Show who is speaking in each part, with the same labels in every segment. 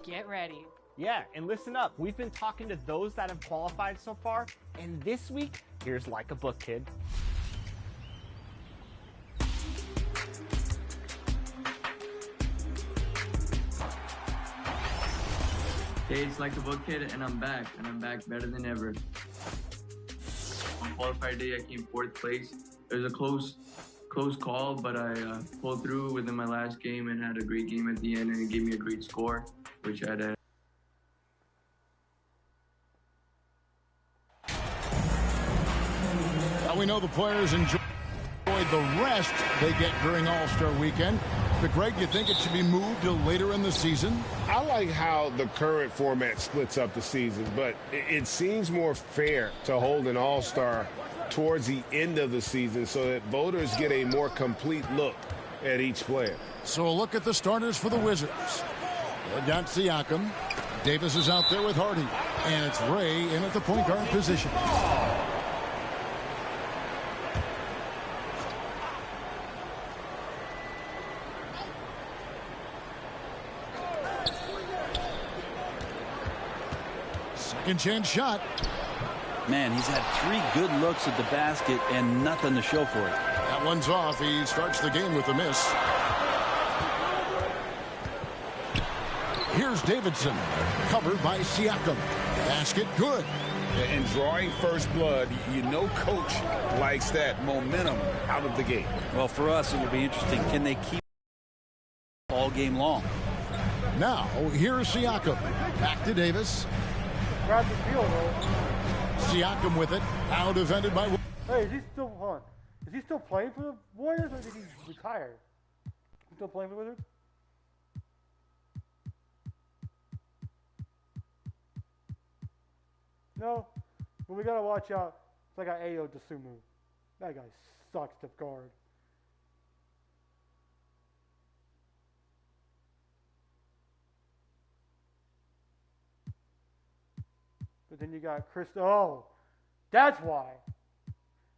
Speaker 1: Get ready.
Speaker 2: Yeah, and listen up. We've been talking to those that have qualified so far, and this week, here's Like a Book Kid.
Speaker 3: Hey, it's Like a Book Kid, and I'm back better than ever. On qualifier day, I came 4th place. It was a close call, but I pulled through within my last game and had a great game at the end, and it gave me a great score, which I had.
Speaker 4: Now we know the players enjoy the rest they get during All-Star Weekend. But Greg, you think it should be moved to later in the season?
Speaker 5: I like how the current format splits up the season, but it seems more fair to hold an All-Star towards the end of the season so that voters get a more complete look at each player.
Speaker 4: So a look at the starters for the Wizards. They got Siakam. Davis is out there with Hardy. And it's Ray in at the point guard position. Second chance shot.
Speaker 6: Man, he's had 3 good looks at the basket and nothing to show for it.
Speaker 4: That one's off. He starts the game with a miss. Here's Davidson, covered by Siakam. Basket good.
Speaker 7: And drawing first blood, you know coach likes that momentum out of the gate.
Speaker 6: Well, for us, it will be interesting. Can they keep all game long?
Speaker 4: Now, here's Siakam. Back to Davis.
Speaker 8: Grab the field goal.
Speaker 4: Siakam with it. Now defended by...
Speaker 8: Hey, is he still playing for the Warriors, or did he retire? He's still playing for the Wizards? No. Well, we gotta watch out. It's like Ayo Dosunmu. That guy sucks to guard. But then you got Chris. Oh, that's why.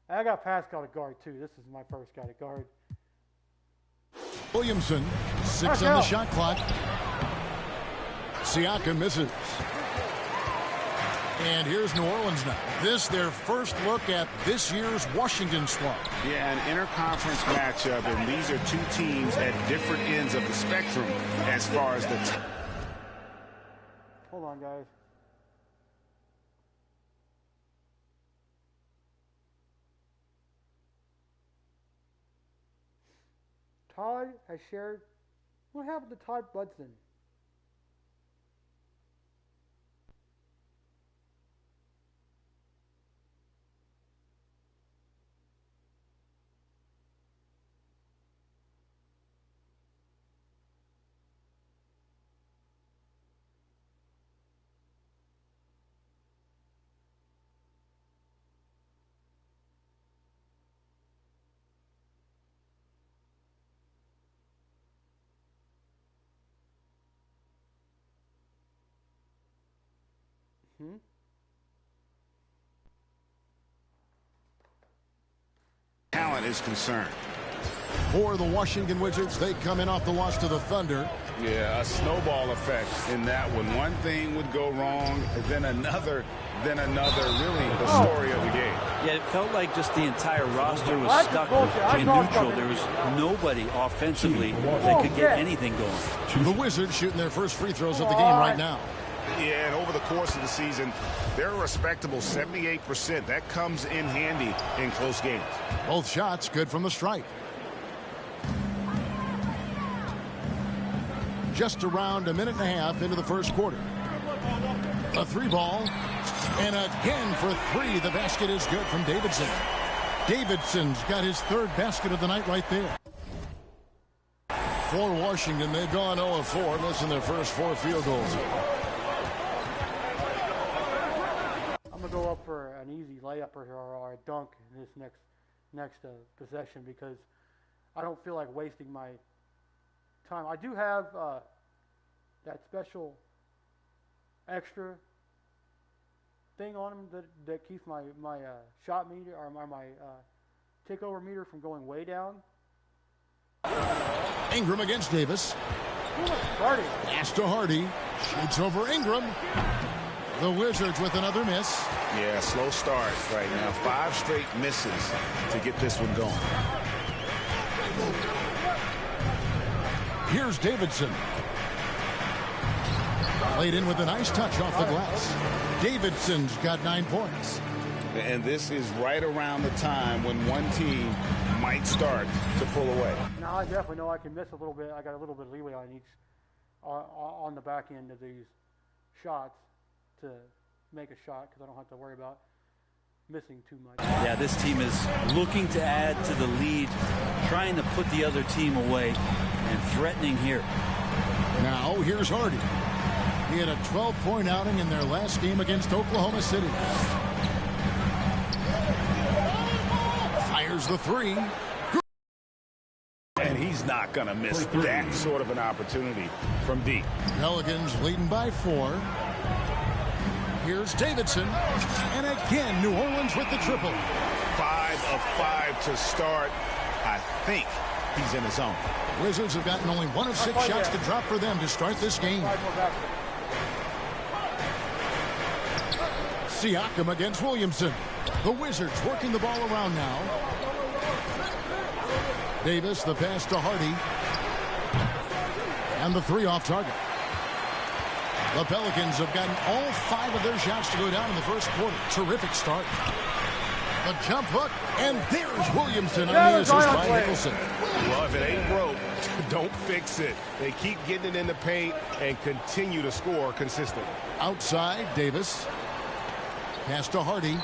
Speaker 8: I got Pascal to guard too. This is my first guy to guard.
Speaker 4: Williamson, 6 on the shot clock. Siakam misses. And here's New Orleans now. This their first look at this year's Washington squad.
Speaker 5: Yeah, an interconference matchup, and these are 2 teams at different ends of the spectrum as far as the...
Speaker 8: Hold on, guys. Todd has shared. What happened to Todd Budson?
Speaker 5: Talent is concerned.
Speaker 4: For the Washington Wizards, they come in off the loss to the Thunder.
Speaker 7: Yeah, a snowball effect in that one. One thing would go wrong, then another, really the story of the game.
Speaker 6: Yeah, it felt like just the entire roster was stuck in neutral. There was nobody offensively that could get anything going.
Speaker 4: The Wizards shooting their first free throws of the game right now.
Speaker 5: Yeah, and over the course of the season, they're a respectable 78%. That comes in handy in close games.
Speaker 4: Both shots good from the stripe. Just around a minute and a half into the first quarter. A 3-ball. And again for 3. The basket is good from Davidson. Davidson's got his 3rd basket of the night right there. For Washington, they've gone 0 of 4, missing their first 4 field goals.
Speaker 8: I'm gonna go up for an easy layup or a dunk in this next possession because I don't feel like wasting my time. I do have that special extra thing on him that keeps my shot meter or my takeover meter from going way down.
Speaker 4: Ingram against Davis.
Speaker 8: Hardy.
Speaker 4: Pass to Hardy. Shoots over Ingram. The Wizards with another miss.
Speaker 7: Yeah, slow start right now. 5 straight misses to get this one going.
Speaker 4: Here's Davidson. Played in with a nice touch off the glass. Davidson's got 9 points.
Speaker 7: And this is right around the time when one team might start to pull away.
Speaker 8: Now I definitely know I can miss a little bit. I got a little bit of leeway on each on the back end of these shots to make a shot because I don't have to worry about missing too much.
Speaker 6: Yeah, this team is looking to add to the lead, trying to put the other team away, and threatening here.
Speaker 4: Now here's Hardy. He had a 12-point outing in their last game against Oklahoma City. Fires the 3.
Speaker 7: And he's not going to miss that sort of an opportunity from deep.
Speaker 4: Pelicans leading by 4. Here's Davidson. And again, New Orleans with the triple.
Speaker 7: 5 of 5 to start. I think he's in his zone.
Speaker 4: Wizards have gotten only 1 of 6 shots to drop for them to start this game. Siakam against Williamson. The Wizards working the ball around now. Davis, the pass to Hardy. And the 3 off target. The Pelicans have gotten all 5 of their shots to go down in the first quarter. Terrific start. The jump hook, and there's Williamson on the assist by Nicholson.
Speaker 5: Well, if it ain't broke, don't fix it. They keep getting it in the paint and continue to score consistently.
Speaker 4: Outside, Davis. Pass to Hardy.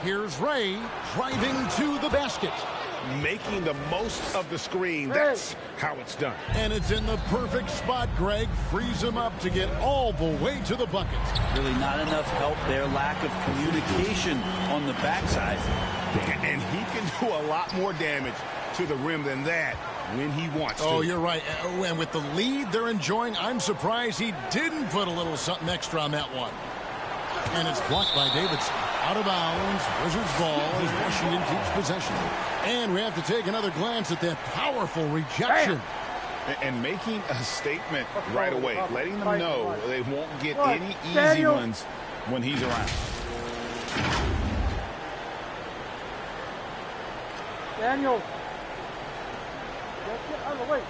Speaker 4: Here's Ray driving to the basket.
Speaker 5: Making the most of the screen. That's how it's done.
Speaker 4: And it's in the perfect spot, Greg. Frees him up to get all the way to the bucket.
Speaker 6: Really not enough help there. Lack of communication on the backside.
Speaker 5: And he can do a lot more damage to the rim than that when he wants to.
Speaker 4: Oh, you're right. And with the lead they're enjoying, I'm surprised he didn't put a little something extra on that one. And it's blocked by Davidson. Out of bounds. Wizards ball as Washington keeps possession. And we have to take another glance at that powerful rejection.
Speaker 7: And making a statement right away. Letting them know they won't get any easy ones when he's around.
Speaker 8: Daniel. Get out of the way.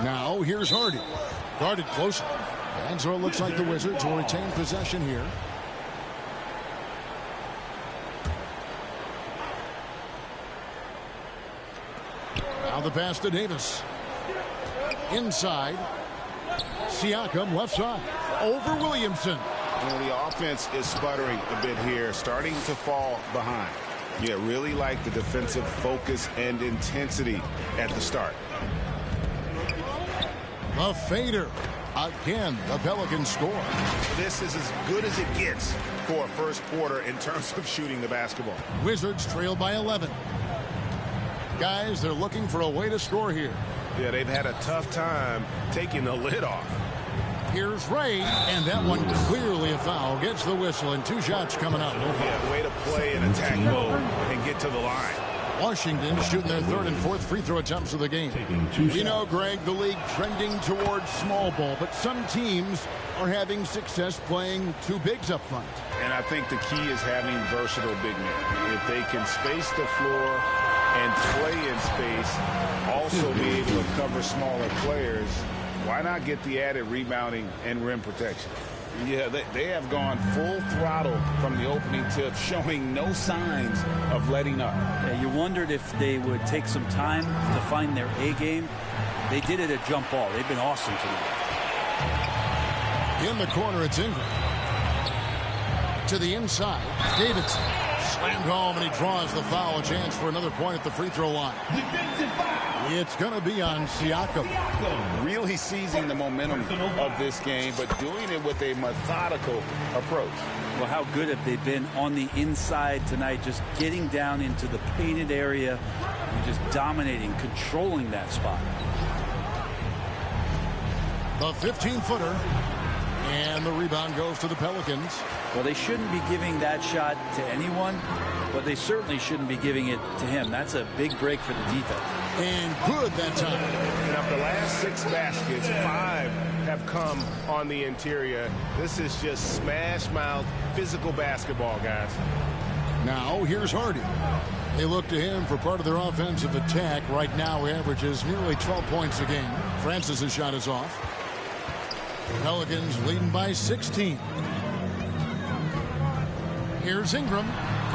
Speaker 4: Now here's Hardy. Guarded close. And so it looks like the Wizards will retain possession here. Now the pass to Davis. Inside. Siakam left side. Over Williamson.
Speaker 7: You know, the offense is sputtering a bit here, starting to fall behind. Yeah, really like the defensive focus and intensity at the start.
Speaker 4: The fader. Again, the Pelicans score.
Speaker 7: This is as good as it gets for a first quarter in terms of shooting the basketball.
Speaker 4: Wizards trail by 11. Guys, they're looking for a way to score here.
Speaker 5: Yeah, they've had a tough time taking the lid off.
Speaker 4: Here's Ray, and that one clearly a foul. Gets the whistle, and 2 shots coming up.
Speaker 5: Yeah, way to play in attack mode and get to the line.
Speaker 4: Washington shooting their 3rd and 4th free throw attempts of the game. We know, Greg, the league trending towards small ball, but some teams are having success playing 2 bigs up front.
Speaker 7: And I think the key is having versatile big men. If they can space the floor and play in space, also be able to cover smaller players, why not get the added rebounding and rim protection? Yeah, they have gone full throttle from the opening tip, showing no signs of letting up.
Speaker 6: Yeah, you wondered if they would take some time to find their A game. They did it at jump ball. They've been awesome tonight.
Speaker 4: In the corner, it's Ingram. To the inside, Davidson. Slammed home, and he draws the foul. A chance for another point at the free throw line. It's going to be on Siakam.
Speaker 7: Really seizing the momentum of this game, but doing it with a methodical approach.
Speaker 6: Well, how good have they been on the inside tonight, just getting down into the painted area and just dominating, controlling that spot.
Speaker 4: The 15-footer, and the rebound goes to the Pelicans.
Speaker 6: Well, they shouldn't be giving that shot to anyone, but they certainly shouldn't be giving it to him. That's a big break for the defense.
Speaker 4: And good that time.
Speaker 5: And of the last 6 baskets, 5 have come on the interior. This is just smash-mouth physical basketball, guys.
Speaker 4: Now here's Hardy. They look to him for part of their offensive attack. Right now he averages nearly 12 points a game. Francis' shot is off. Pelicans leading by 16. Here's Ingram,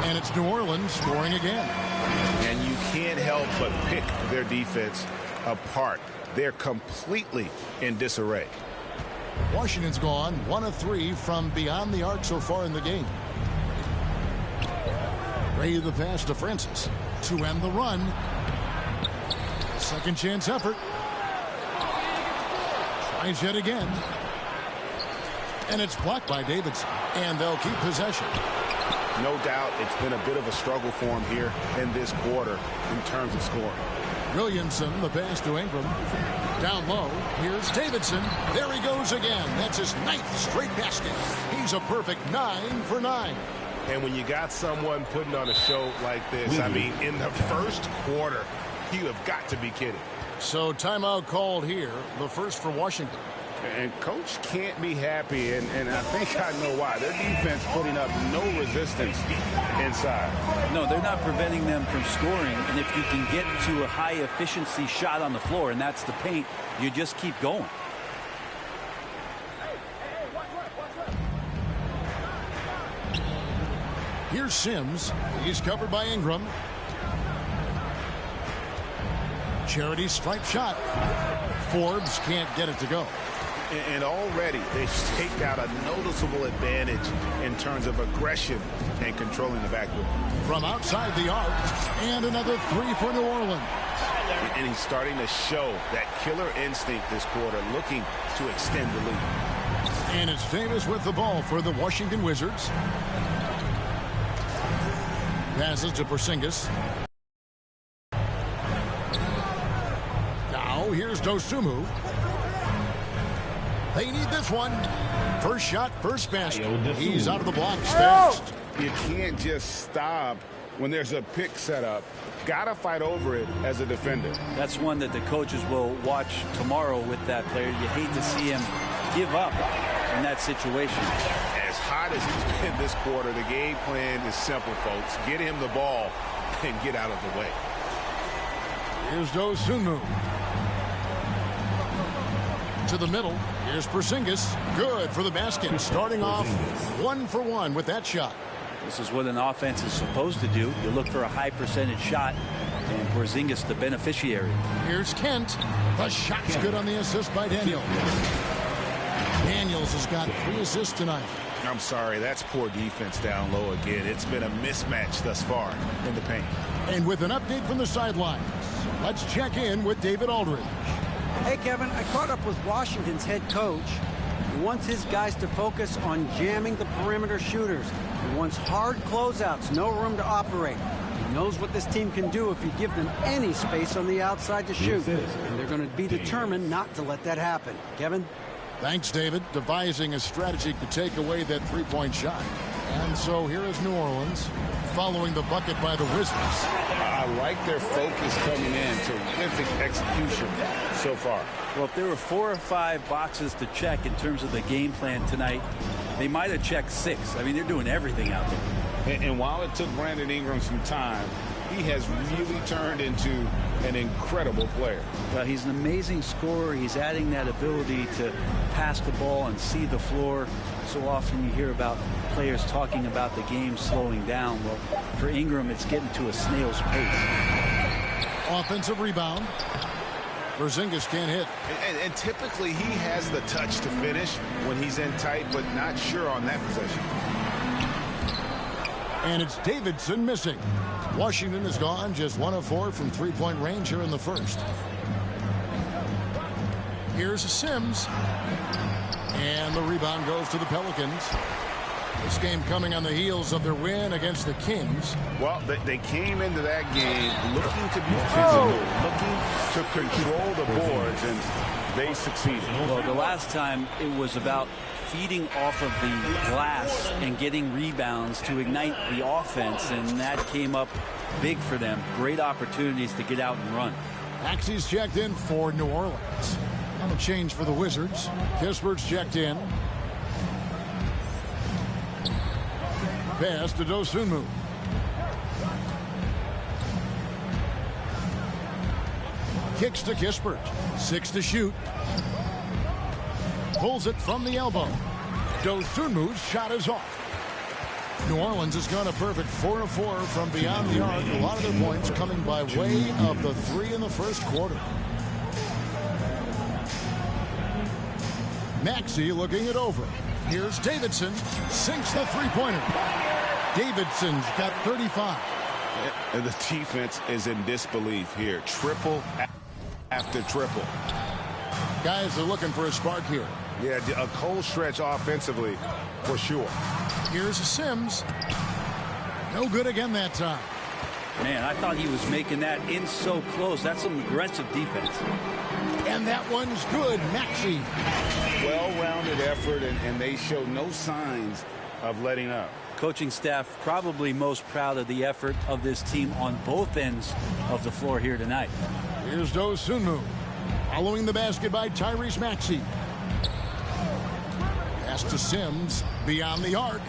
Speaker 4: and it's New Orleans scoring again.
Speaker 5: And you can't help but pick their defense apart. They're completely in disarray.
Speaker 4: Washington's gone 1 of 3 from beyond the arc so far in the game. Ready the pass to Francis to end the run. Second chance effort. Tries yet again. And it's blocked by Davidson. And they'll keep possession.
Speaker 5: No doubt it's been a bit of a struggle for him here in this quarter in terms of scoring.
Speaker 4: Williamson, the pass to Ingram. Down low, here's Davidson. There he goes again. That's his 9th straight basket. He's a perfect 9 for 9.
Speaker 5: And when you got someone putting on a show like this, I mean, in the first quarter, you have got to be kidding.
Speaker 4: So timeout called here, the first for Washington.
Speaker 7: And coach can't be happy, and I think I know why. Their defense putting up no resistance inside.
Speaker 6: No, they're not preventing them from scoring, and if you can get to a high-efficiency shot on the floor, and that's the paint, you just keep going.
Speaker 4: Here's Sims. He's covered by Ingram. Charity stripe shot. Forbes can't get it to go.
Speaker 5: And already they've staked out a noticeable advantage in terms of aggression and controlling the backcourt.
Speaker 4: From outside the arc, and another 3 for New Orleans.
Speaker 5: And he's starting to show that killer instinct this quarter, looking to extend the lead.
Speaker 4: And it's Davis with the ball for the Washington Wizards. Passes to Porzingis. Now here's Dosunmu. They need this one. First shot, first basket. He's out of the blocks fast.
Speaker 7: You can't just stop when there's a pick set up. Got to fight over it as a defender.
Speaker 6: That's one that the coaches will watch tomorrow with that player. You hate to see him give up in that situation.
Speaker 5: As hot as he's been this quarter, the game plan is simple, folks. Get him the ball and get out of the way.
Speaker 4: Here's Dosunmu. To the middle. Here's Porzingis. Good for the basket. Starting off 1 for 1 with that shot.
Speaker 6: This is what an offense is supposed to do. You look for a high percentage shot, and Porzingis the beneficiary.
Speaker 4: Here's Kent. The shot's good on the assist by Daniels. Daniels has got 3 assists tonight.
Speaker 5: I'm sorry, that's poor defense down low again. It's been a mismatch thus far in the paint.
Speaker 4: And with an update from the sidelines, let's check in with David Aldridge.
Speaker 1: Hey, Kevin, I caught up with Washington's head coach. He wants his guys to focus on jamming the perimeter shooters. He wants hard closeouts, no room to operate. He knows what this team can do if you give them any space on the outside to shoot. And they're going to be determined not to let that happen. Kevin?
Speaker 4: Thanks, David. Devising a strategy to take away that 3-point shot. And so here is New Orleans following the bucket by the Wizards.
Speaker 7: I like their focus coming in. Terrific execution so far.
Speaker 6: Well, if there were 4 or 5 boxes to check in terms of the game plan tonight, they might have checked 6. I mean, they're doing everything out there.
Speaker 7: And while it took Brandon Ingram some time, he has really turned into an incredible player.
Speaker 6: Well, he's an amazing scorer. He's adding that ability to pass the ball and see the floor. So often you hear about players talking about the game slowing down. Well, for Ingram, it's getting to a snail's pace.
Speaker 4: Offensive rebound. Porzingis can't hit.
Speaker 5: And typically he has the touch to finish when he's in tight, but not sure on that possession.
Speaker 4: And it's Davidson missing. Washington has gone just 1 of 4 from 3-point range here in the first. Here's Sims. And the rebound goes to the Pelicans. This game coming on the heels of their win against the Kings.
Speaker 7: Well, they came into that game looking to be physical, looking to control the boards, and they succeeded.
Speaker 6: Well, the last time it was about feeding off of the glass and getting rebounds to ignite the offense, and that came up big for them. Great opportunities to get out and run.
Speaker 4: Maxey's checked in for New Orleans. And a change for the Wizards. Kispert's checked in. Pass to Dosunmu. Kicks to Kispert. 6 to shoot. Pulls it from the elbow. Dosunmu's shot is off. New Orleans has gone a perfect 4 of 4 from beyond the arc. A lot of their points coming by way of the 3 in the first quarter. Maxey looking it over. Here's Davidson. Sinks the three-pointer. Davidson's got 35.
Speaker 7: And the defense is in disbelief here. Triple after triple.
Speaker 4: Guys are looking for a spark here.
Speaker 5: Yeah, a cold stretch offensively for sure.
Speaker 4: Here's Sims. No good again that time.
Speaker 6: Man, I thought he was making that in so close. That's some aggressive defense.
Speaker 4: And that one's good. Maxey.
Speaker 7: Well-rounded effort, and they show no signs of letting up.
Speaker 6: Coaching staff probably most proud of the effort of this team on both ends of the floor here tonight.
Speaker 4: Here's Dosunmu. Following the basket by Tyrese Maxey. Pass to Sims. Beyond the arc.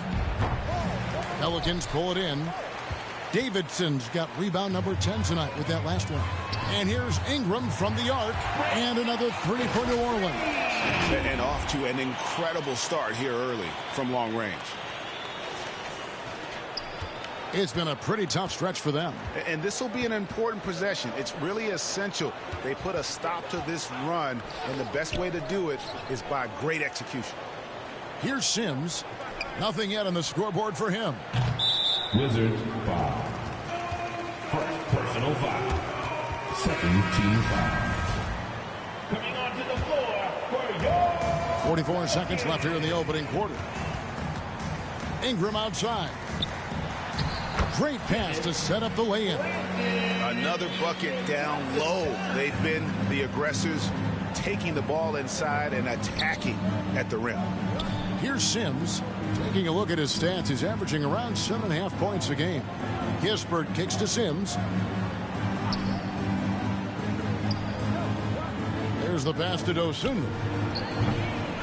Speaker 4: Pelicans pull it in. Davidson's got rebound number 10 tonight with that last one. And here's Ingram from the arc. And another 3 for New Orleans.
Speaker 7: And off to an incredible start here early from long range.
Speaker 4: It's been a pretty tough stretch for them.
Speaker 7: And this will be an important possession. It's really essential they put a stop to this run, and the best way to do it is by great execution.
Speaker 4: Here's Sims. Nothing yet on the scoreboard for him.
Speaker 9: Wizards foul. First personal foul. Second team foul. Coming onto the floor for your
Speaker 4: 44 seconds left here in the opening quarter. Ingram outside. Great pass to set up the lay-in.
Speaker 7: Another bucket down low. They've been the aggressors, taking the ball inside and attacking at the rim.
Speaker 4: Here's Sims. Taking a look at his stats, he's averaging around 7.5 points a game. Kispert kicks to Sims. There's the pass to Dosunmu.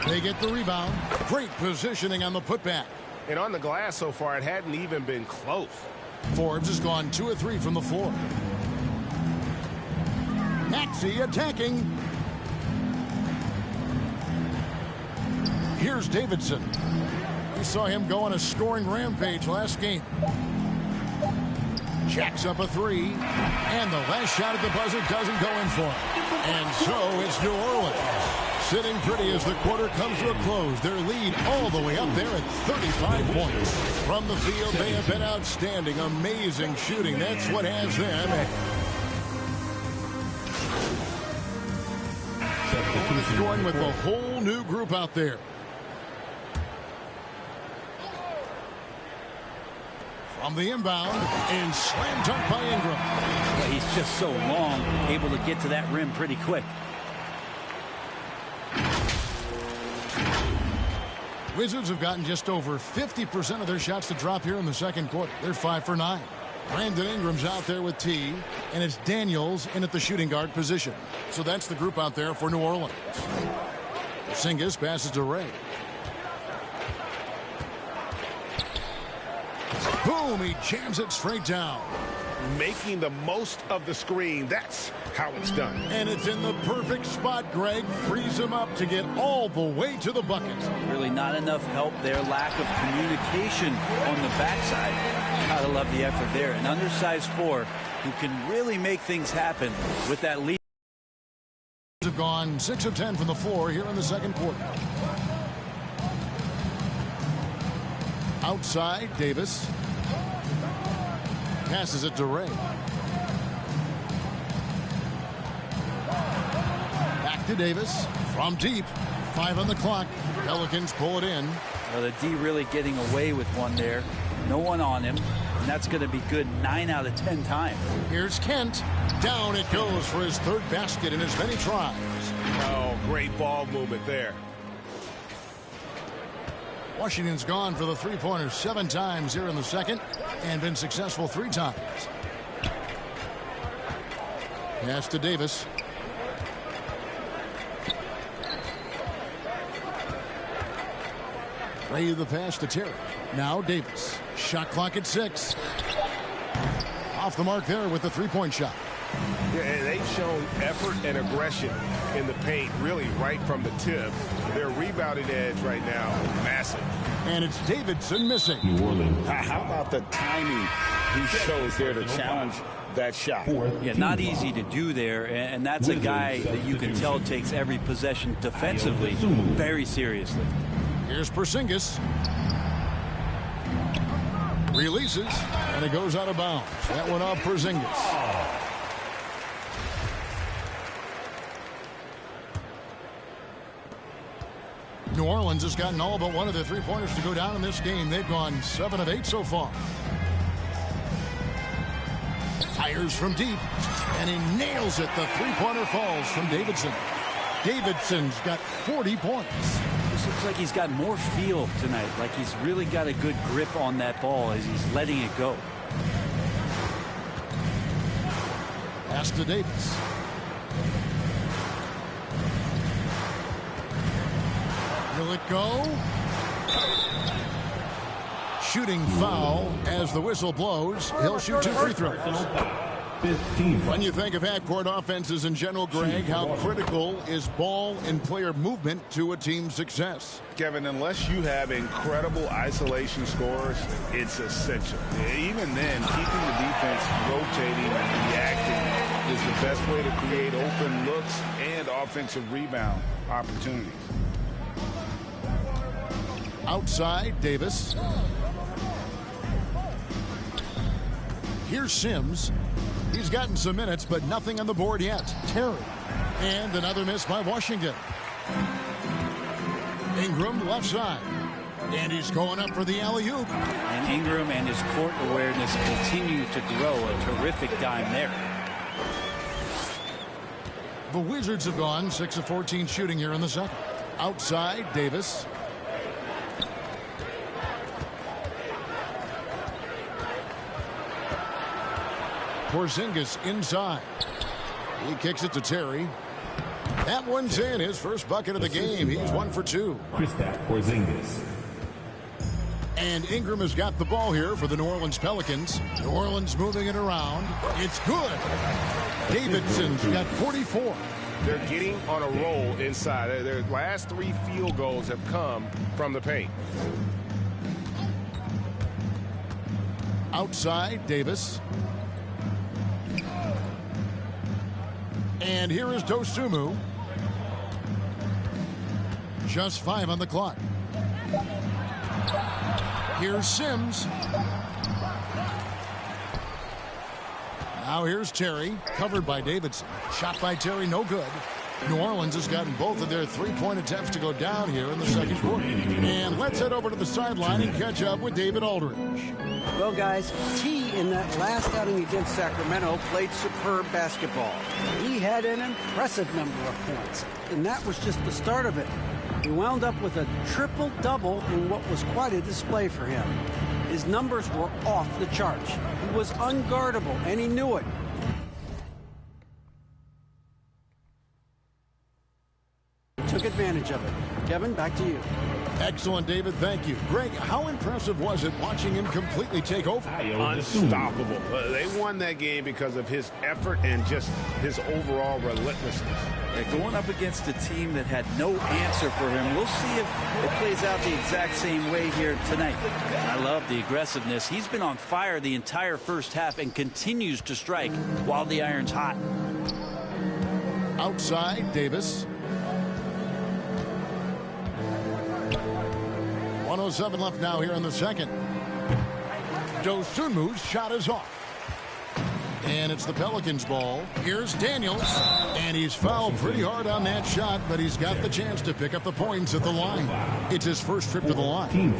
Speaker 4: They get the rebound. Great positioning on the putback.
Speaker 5: And on the glass so far, it hadn't even been close.
Speaker 4: Forbes has gone 2 of 3 from the floor. Maxey attacking. Here's Davidson. We saw him go on a scoring rampage last game. Jacks up a 3. And the last shot at the buzzer doesn't go in for him. And so it's New Orleans sitting pretty as the quarter comes to a close. Their lead all the way up there at 35 points. From the field, they have been outstanding. Amazing shooting. That's what has them. Going with a whole new group out there. From the inbound, and slam dunk by Ingram.
Speaker 6: Well, he's just so long, able to get to that rim pretty quick.
Speaker 4: Wizards have gotten just over 50% of their shots to drop here in the second quarter. They're 5 for 9. Brandon Ingram's out there with T, and it's Daniels in at the shooting guard position. So that's the group out there for New Orleans. Porzingis passes to Ray. Boom, he jams it straight down.
Speaker 5: Making the most of the screen. That's how it's done.
Speaker 4: And it's in the perfect spot. Greg frees him up to get all the way to the bucket.
Speaker 6: Really not enough help there. Lack of communication on the backside. Gotta love the effort there. An undersized 4 who can really make things happen with that lead.
Speaker 4: Have gone 6 of 10 from the floor here in the second quarter. Outside, Davis. Passes it to Ray. Back to Davis. From deep. 5 on the clock. Pelicans pull it in.
Speaker 6: Well, the D really getting away with one there. No one on him, and that's going to be good 9 out of 10 times.
Speaker 4: Here's Kent. Down it goes for his third basket in as many tries.
Speaker 5: Oh, great ball movement there.
Speaker 4: Washington's gone for the three-pointers 7 times here in the second and been successful 3 times. Pass to Davis. Play the pass to Terry. Now Davis. Shot clock at 6. Off the mark there with the three-point shot.
Speaker 5: Yeah, and they've shown effort and aggression in the paint really right from the tip. Their rebounding edge right now, massive.
Speaker 4: And it's Davidson missing.
Speaker 9: New Orleans.
Speaker 7: How about the timing he shows there to challenge that shot?
Speaker 6: Yeah, not easy to do there, and that's a guy that you can tell takes every possession defensively very seriously.
Speaker 4: Here's Porzingis. Releases, and it goes out of bounds. That one off Porzingis. New Orleans has gotten all but one of their three-pointers to go down in this game. They've gone 7 of 8 so far. Fires from deep, and he nails it. The three-pointer falls from Davidson. Davidson's got 40 points.
Speaker 6: This looks like he's got more feel tonight, like he's really got a good grip on that ball as he's letting it go.
Speaker 4: Pass to Davis. Will it go? Shooting foul as the whistle blows. He'll shoot 2 free throws.
Speaker 9: 15.
Speaker 4: When you think of half-court offenses in general, Greg, how critical is ball and player movement to a team's success?
Speaker 7: Kevin, unless you have incredible isolation scorers, it's essential. Even then, keeping the defense rotating and reacting is the best way to create open looks and offensive rebound opportunities.
Speaker 4: Outside, Davis. Here's Sims. He's gotten some minutes, but nothing on the board yet. Terry. And another miss by Washington. Ingram left side. And he's going up for the alley-oop.
Speaker 6: And Ingram and his court awareness continue to grow. A terrific dime there.
Speaker 4: The Wizards have gone 6 of 14 shooting here in the second. Outside, Davis. Porzingis inside. He kicks it to Terry. That one's in. His first bucket of the game. He's 1 for 2.
Speaker 9: Kristaps Porzingis.
Speaker 4: And Ingram has got the ball here for the New Orleans Pelicans. New Orleans moving it around. It's good. Davidson's got 44.
Speaker 5: They're getting on a roll inside. Their last 3 field goals have come from the paint.
Speaker 4: Outside, Davis. And here is Dosunmu. Just 5 on the clock. Here's Sims. Now here's Terry, covered by Davidson. Shot by Terry, no good. New Orleans has gotten both of their three-point attempts to go down here in the second quarter. And let's head over to the sideline and catch up with David Aldridge.
Speaker 1: Well, guys, T in that last outing against Sacramento played superb basketball. He had an impressive number of points, and that was just the start of it. He wound up with a triple-double in what was quite a display for him. His numbers were off the charts. He was unguardable, and he knew it. Took advantage of it. Kevin, back to you.
Speaker 4: Excellent, David. Thank you. Greg, how impressive was it watching him completely take over?
Speaker 5: Unstoppable. They won that game because of his effort and just his overall relentlessness.
Speaker 6: Going up against a team that had no answer for him. We'll see if it plays out the exact same way here tonight. I love the aggressiveness. He's been on fire the entire first half and continues to strike while the iron's hot.
Speaker 4: Outside, Davis. 1:07 left now here in the second. Dosunmu's shot is off. And it's the Pelicans' ball. Here's Daniels. And he's fouled pretty hard on that shot, but he's got the chance to pick up the points at the line. It's his first trip to the line.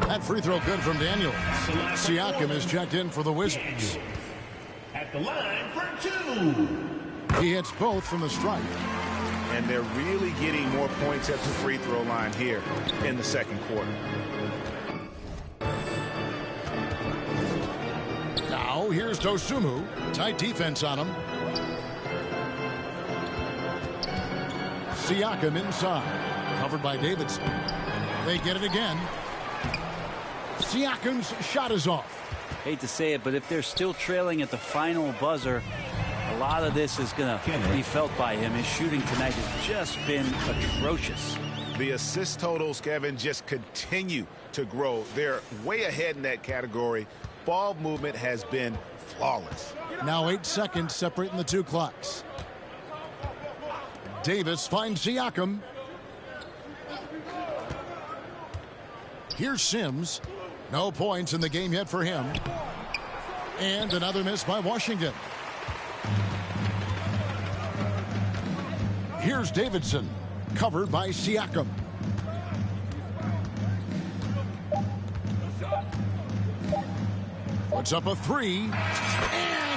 Speaker 4: That free throw good from Daniels. Siakam is checked in for the Wizards.
Speaker 9: At the line for 2.
Speaker 4: He hits both from the stripe.
Speaker 7: And they're really getting more points at the free throw line here in the second quarter.
Speaker 4: Now here's Dosunmu. Tight defense on him. Siakam inside. Covered by Davidson. They get it again. Siakam's shot is off.
Speaker 6: Hate to say it, but if they're still trailing at the final buzzer, a lot of this is going to be felt by him. His shooting tonight has just been atrocious.
Speaker 7: The assist totals, Kevin, just continue to grow. They're way ahead in that category. Ball movement has been flawless.
Speaker 4: Now 8 seconds separating the two clocks. Davis finds Siakam. Here's Sims. No points in the game yet for him. And another miss by Washington. Here's Davidson. Covered by Siakam. Puts up a 3. And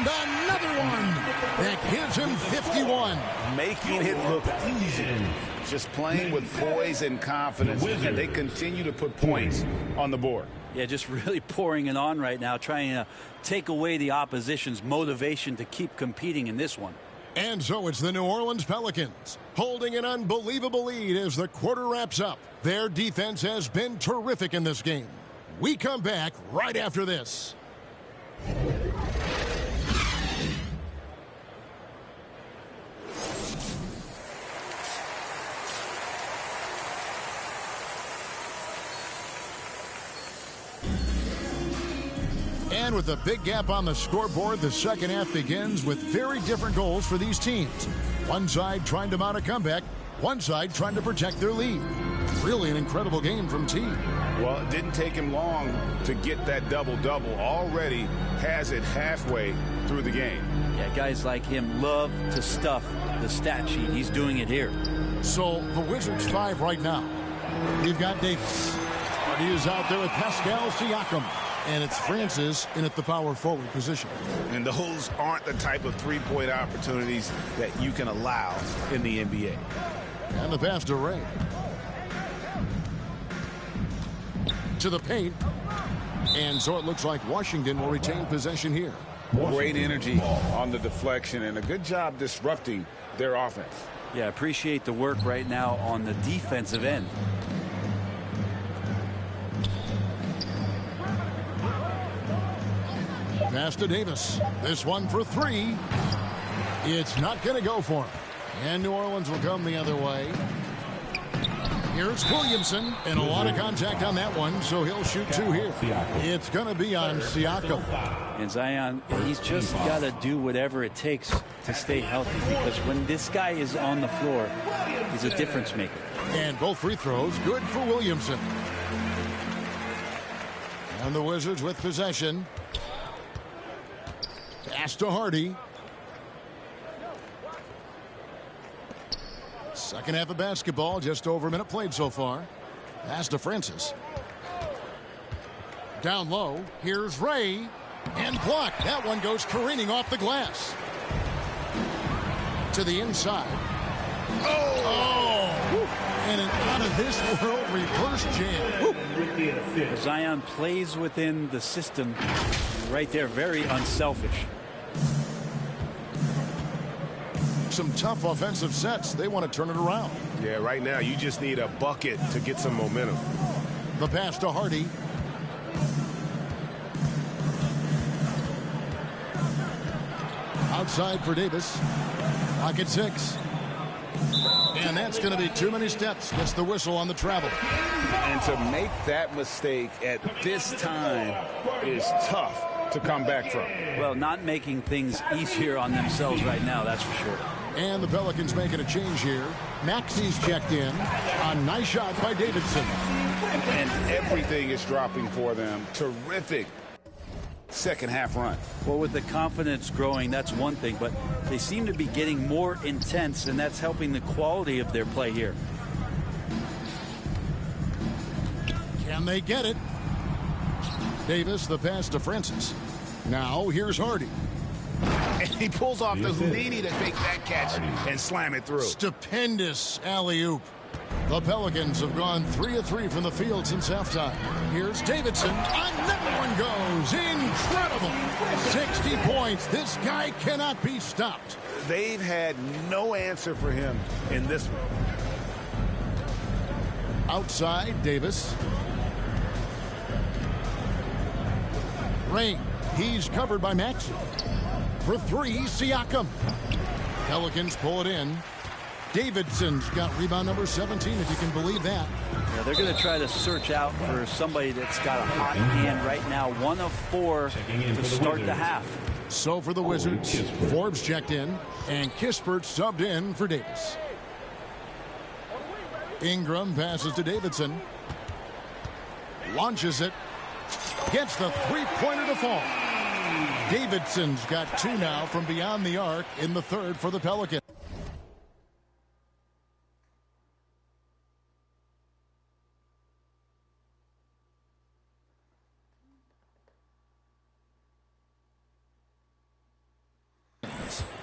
Speaker 4: another one. That gives him 51.
Speaker 7: Making it look easy. Just playing with poise and confidence. And they continue to put points on the board.
Speaker 6: Yeah, just really pouring it on right now, trying to take away the opposition's motivation to keep competing in this one.
Speaker 4: And so it's the New Orleans Pelicans holding an unbelievable lead as the quarter wraps up. Their defense has been terrific in this game. We come back right after this. And with a big gap on the scoreboard, the second half begins with very different goals for these teams. One side trying to mount a comeback, one side trying to protect their lead. Really an incredible game from T.
Speaker 7: Well, it didn't take him long to get that double-double. Already has it halfway through the game.
Speaker 6: Yeah, guys like him love to stuff the stat sheet. He's doing it here.
Speaker 4: So the Wizards 5 right now. We've got Davis. He is out there with Pascal Siakam. And it's Francis in at the power forward position.
Speaker 7: And those aren't the type of three-point opportunities that you can allow in the NBA.
Speaker 4: And the pass to Ray. To the paint. And so it looks like Washington will retain possession here.
Speaker 7: Great energy on the deflection and a good job disrupting their offense.
Speaker 6: Yeah, appreciate the work right now on the defensive end.
Speaker 4: Pass to Davis. This one for 3. It's not going to go for him. And New Orleans will come the other way. Here's Williamson. And a lot of contact on that one, so he'll shoot 2 here. It's going to be on Siakam.
Speaker 6: And Zion, he's just got to do whatever it takes to stay healthy. Because when this guy is on the floor, he's a difference maker.
Speaker 4: And both free throws good for Williamson. And the Wizards with possession. Pass to Hardy. Second half of basketball, just over a minute played so far. Pass to Francis. Down low, here's Ray. And blocked. That one goes careening off the glass. To the inside. Oh! And an out-of-this-world reverse jam.
Speaker 6: Zion plays within the system. Right there, very unselfish.
Speaker 4: Some tough offensive sets. They want to turn it around.
Speaker 5: Yeah, right now you just need a bucket to get some momentum.
Speaker 4: The pass to Hardy. Outside for Davis. Pocket 6. And that's going to be too many steps. Gets the whistle on the travel.
Speaker 7: And to make that mistake at this time is tough to come back from.
Speaker 6: Well, not making things easier on themselves right now, that's for sure.
Speaker 4: And the Pelicans making a change here. Maxi's checked in. A nice shot by Davidson.
Speaker 7: And everything is dropping for them. Terrific second half run.
Speaker 6: Well, with the confidence growing, that's one thing, but they seem to be getting more intense, and that's helping the quality of their play here.
Speaker 4: Can they get it? Davis, the pass to Francis. Now here's Hardy.
Speaker 7: And he pulls off the Houdini to make that catch and slam it through.
Speaker 4: Stupendous alley-oop. The Pelicans have gone 3 of 3 from the field since halftime. Here's Davidson. Another one goes. Incredible. 60 points. This guy cannot be stopped.
Speaker 7: They've had no answer for him in this one.
Speaker 4: Outside, Davis. Rain. He's covered by Maxey. For 3, Siakam. Pelicans pull it in. Davidson's got rebound number 17, if you can believe that.
Speaker 6: Yeah, they're going to try to search out for somebody that's got a hot hand right now. 1 of 4 to start the half.
Speaker 4: So for the Wizards, Forbes checked in, and Kispert subbed in for Davis. Ingram passes to Davidson. Launches it. Gets the three-pointer to fall. Davidson's got 2 now from beyond the arc in the third for the Pelicans.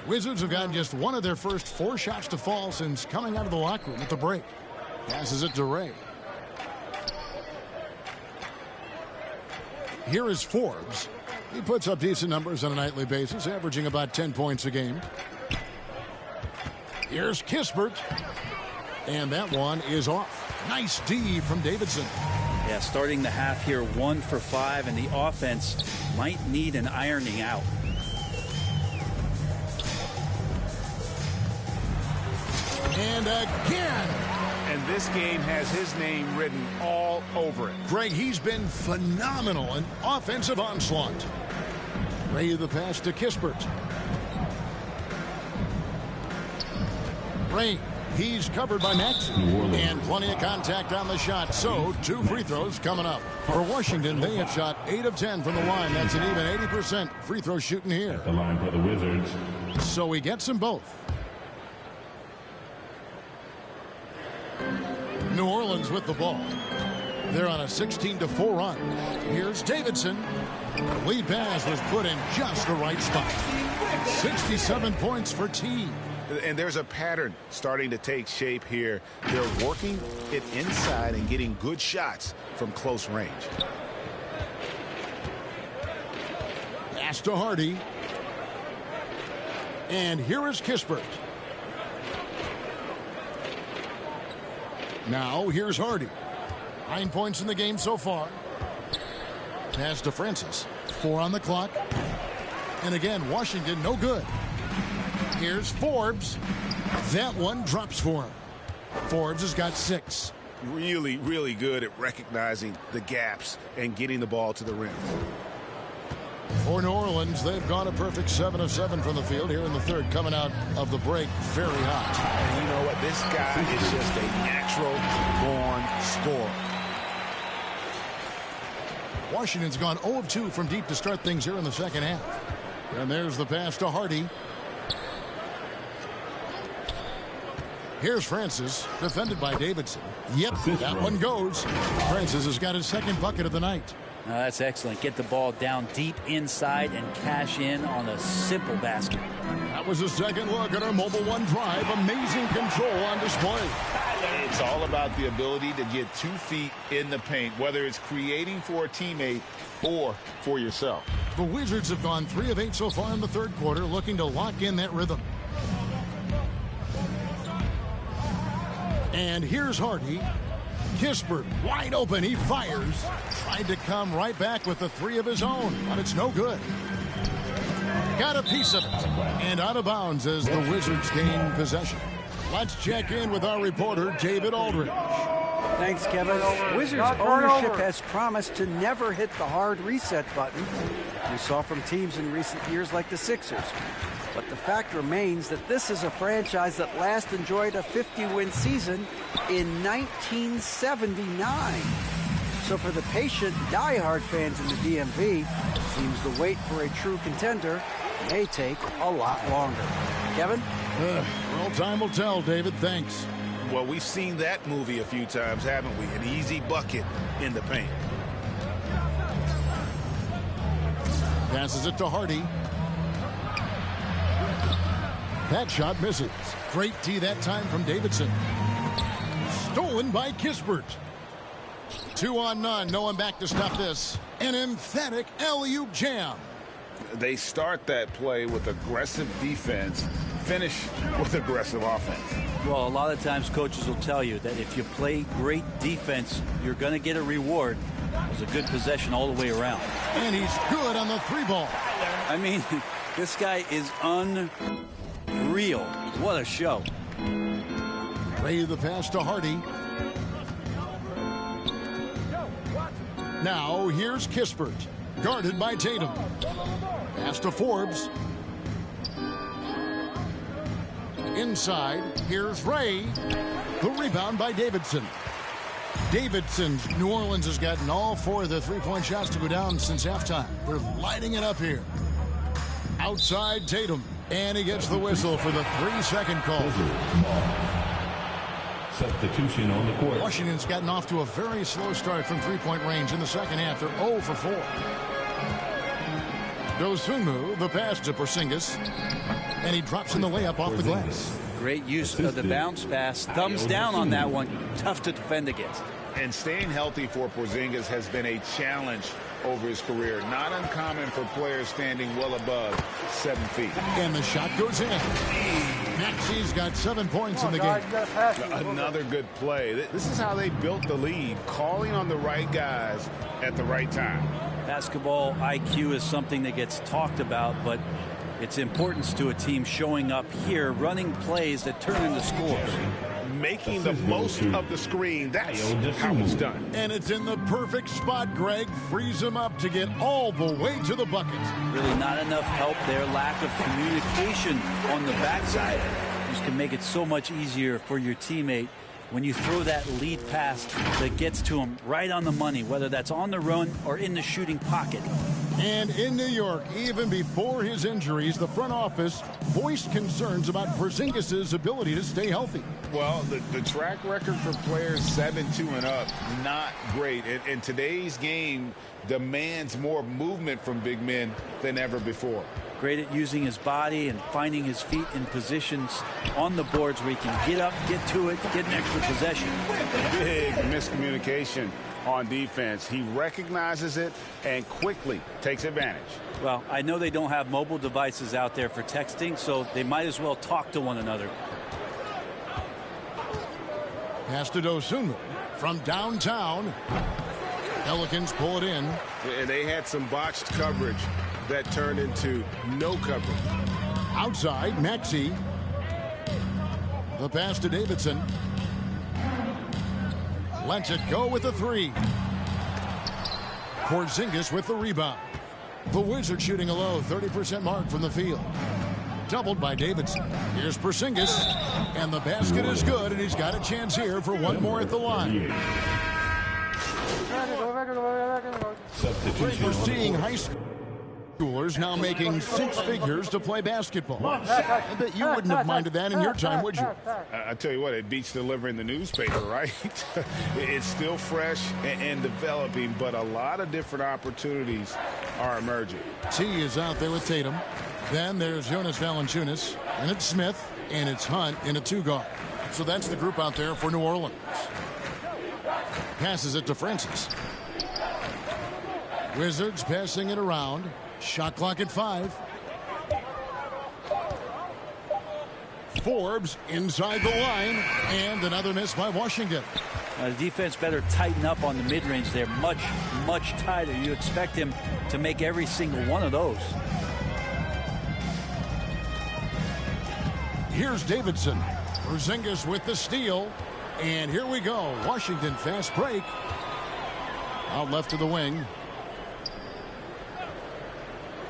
Speaker 4: Wizards have gotten just 1 of their first 4 shots to fall since coming out of the locker room at the break. Passes it to Ray. Here is Forbes. He puts up decent numbers on a nightly basis, averaging about 10 points a game. Here's Kispert. And that one is off. Nice D from Davidson.
Speaker 6: Yeah, starting the half here 1 for 5, and the offense might need an ironing out.
Speaker 4: And again.
Speaker 7: And this game has his name written all over it.
Speaker 4: Greg, he's been phenomenal in offensive onslaught. Ray the pass to Kispert. Ray, he's covered by Maxey. And plenty of contact on the shot. So 2 free throws coming up. For Washington, they have shot 8 of 10 from the line. That's an even 80% free throw shooting here.
Speaker 9: The line for the Wizards.
Speaker 4: So he gets them both. New Orleans with the ball. They're on a 16-4 run. Here's Davidson. The lead pass was put in just the right spot. 67 points for T.
Speaker 7: And there's a pattern starting to take shape here. They're working it inside and getting good shots from close range.
Speaker 4: Pass to Hardy. And here is Kispert. Now here's Hardy. 9 points in the game so far. Pass to Francis. 4 on the clock. And again, Washington no good. Here's Forbes. That one drops for him. Forbes has got 6.
Speaker 7: Really, really good at recognizing the gaps and getting the ball to the rim.
Speaker 4: For New Orleans, they've gone a perfect 7 of 7 from the field here in the third, coming out of the break very hot.
Speaker 7: And you know what? This guy is just a natural-born scorer.
Speaker 4: Washington's gone 0 of 2 from deep to start things here in the second half. And there's the pass to Hardy. Here's Francis, defended by Davidson. Yep, that one goes. Francis has got his second bucket of the night.
Speaker 6: That's excellent. Get the ball down deep inside and cash in on a simple basket.
Speaker 4: That was a second look at our Mobile One drive. Amazing control on display.
Speaker 7: It's all about the ability to get 2 feet in the paint, whether it's creating for a teammate or for yourself.
Speaker 4: The Wizards have gone 3 of 8 so far in the third quarter, looking to lock in that rhythm. And here's Hardy. Kispert wide open. He fires. Tried to come right back with the 3 of his own, but it's no good. Got a piece of it. And out of bounds as the Wizards gain possession. Let's check in with our reporter, David Aldridge.
Speaker 1: Thanks, Kevin. Wizards ownership has promised to never hit the hard reset button we saw from teams in recent years like the Sixers. But the fact remains that this is a franchise that last enjoyed a 50-win season in 1979. So for the patient, die-hard fans in the DMV, it seems the wait for a true contender may take a lot longer. Kevin?
Speaker 4: Well, time will tell, David. Thanks.
Speaker 7: Well, we've seen that movie a few times, haven't we? An easy bucket in the paint.
Speaker 4: Passes it to Hardy. That shot misses. Great tee that time from Davidson. Stolen by Kispert. 2 on none. No one back to stop this. An emphatic alley-oop jam.
Speaker 7: They start that play with aggressive defense, finish with aggressive offense.
Speaker 6: Well, a lot of times coaches will tell you that if you play great defense, you're going to get a reward. It was a good possession all the way around.
Speaker 4: And he's good on the 3-ball.
Speaker 6: I mean, this guy is unreal. What a show.
Speaker 4: Ray the pass to Hardy. Now here's Kispert, guarded by Tatum. Pass to Forbes. Inside, here's Ray. The rebound by Davidson. Davidson's New Orleans has gotten all 4 of the 3-point shots to go down since halftime. They're lighting it up here. Outside Tatum. And he gets the whistle for the 3-second call.
Speaker 9: Substitution on the court.
Speaker 4: Washington's gotten off to a very slow start from 3-point range in the second half. They're 0 for 4. Dosunmu, the pass to Porzingis. And he drops in the layup off the glass.
Speaker 6: Great use of the bounce pass. Thumbs down on that one. Tough to defend against.
Speaker 7: And staying healthy for Porzingis has been a challenge over his career. Not uncommon for players standing well above 7 feet.
Speaker 4: And the shot goes in. Maxi's got 7 points in the game.
Speaker 7: Another good play. This is how they built the lead, calling on the right guys at the right time.
Speaker 6: Basketball IQ is something that gets talked about, but its importance to a team showing up here, running plays that turn into scores.
Speaker 7: Making the most of the screen. That's how it's done.
Speaker 4: And it's in the perfect spot, Greg. Frees him up to get all the way to the bucket.
Speaker 6: Really not enough help there. Lack of communication on the backside. This can make it so much easier for your teammate when you throw that lead pass that gets to him right on the money, whether that's on the run or in the shooting pocket.
Speaker 4: And in New York, even before his injuries, the front office voiced concerns about Porzingis' ability to stay healthy.
Speaker 7: Well, the track record for players 7-2 and up, not great. And today's game demands more movement from big men than ever before.
Speaker 6: Great at using his body and finding his feet in positions on the boards where he can get up, get to it, get an extra possession.
Speaker 7: Big miscommunication on defense. He recognizes it and quickly takes advantage.
Speaker 6: Well, I know they don't have mobile devices out there for texting, so they might as well talk to one another.
Speaker 4: Pass to Dosunmu from downtown. Pelicans pull it in.
Speaker 5: And they had some botched coverage that turned into no coverage.
Speaker 4: Outside, Maxey. The pass to Davidson. Lets it go with the 3. Porzingis with the rebound. The Wizards shooting a low 30% mark from the field. Doubled by Davidson. Here's Porzingis. And the basket is good, and he's got a chance here for one more at the line. We're seeing high schoolers now making 6 figures to play basketball. I bet you wouldn't have minded that in your time, would you?
Speaker 5: I tell you what, it beats delivering the newspaper, right? It's still fresh and developing, but a lot of different opportunities are emerging.
Speaker 4: T is out there with Tatum. Then there's Jonas Valanciunas, and it's Smith, and it's Hunt in a 2-guard. So that's the group out there for New Orleans. Passes it to Francis. Wizards passing it around. Shot clock at 5. Forbes inside the line, and another miss by Washington.
Speaker 6: The defense better tighten up on the mid-range there. Much, much tighter. You expect him to make every single one of those.
Speaker 4: Here's Davidson. Porzingis with the steal. And here we go. Washington fast break. Out left to the wing.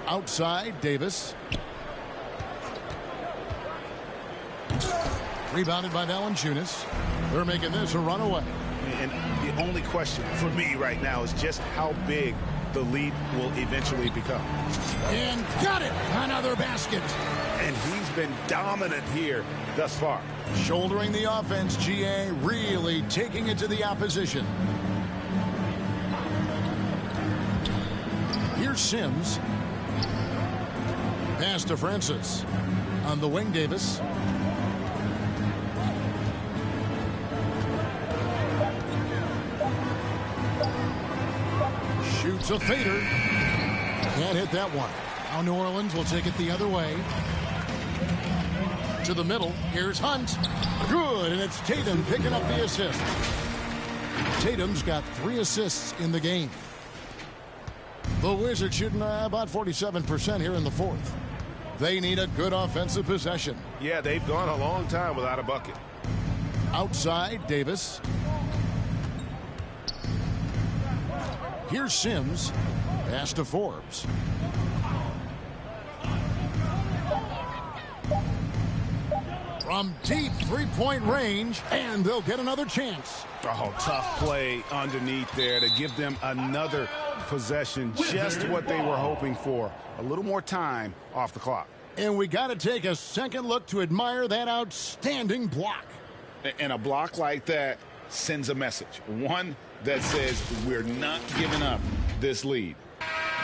Speaker 4: Outside, Davis. Rebounded by Valanciunas. They're making this a runaway.
Speaker 7: And the only question for me right now is just how big the lead will eventually become.
Speaker 4: And got it! Another basket.
Speaker 7: And he's been dominant here thus far.
Speaker 4: Shouldering the offense, GA really taking it to the opposition. Here's Sims. Pass to Francis. On the wing, Davis. Shoots a fader. Can't hit that one. Now New Orleans will take it the other way. To the middle. Here's Hunt. Good, and it's Tatum picking up the assist. Tatum's got 3 assists in the game. The Wizards shooting about 47% here in the fourth. They need a good offensive possession.
Speaker 5: Yeah, they've gone a long time without a bucket.
Speaker 4: Outside, Davis. Here's Sims. Pass to Forbes. From deep three-point range, and they'll get another chance.
Speaker 7: Oh, tough play underneath there to give them another possession, just what they were hoping for. A little more time off the clock.
Speaker 4: And we got to take a second look to admire that outstanding block.
Speaker 7: And a block like that sends a message. One that says we're not giving up this lead.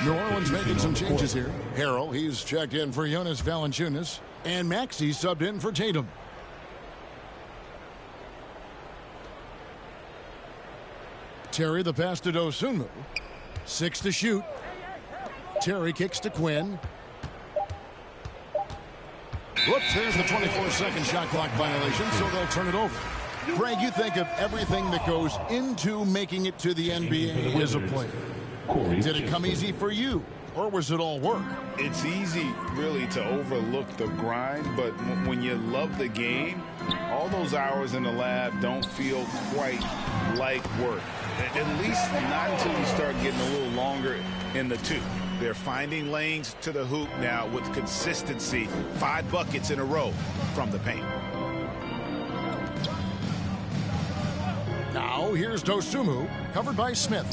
Speaker 4: New Orleans making some changes here. Harrell, he's checked in for Jonas Valanciunas. And Maxey subbed in for Tatum. Terry the pass to Dosunmu. 6 to shoot. Terry kicks to Quinn. Whoops, there's the 24-second shot clock violation, so they'll turn it over. Greg, you think of everything that goes into making it to the NBA as a player. Did it come easy for you, or was it all work?
Speaker 7: It's easy, really, to overlook the grind, but when you love the game, all those hours in the lab don't feel quite like work. At least not until you start getting a little longer in the tooth. They're finding lanes to the hoop now with consistency. 5 buckets in a row from the paint.
Speaker 4: Now here's Dosunmu, covered by Smith.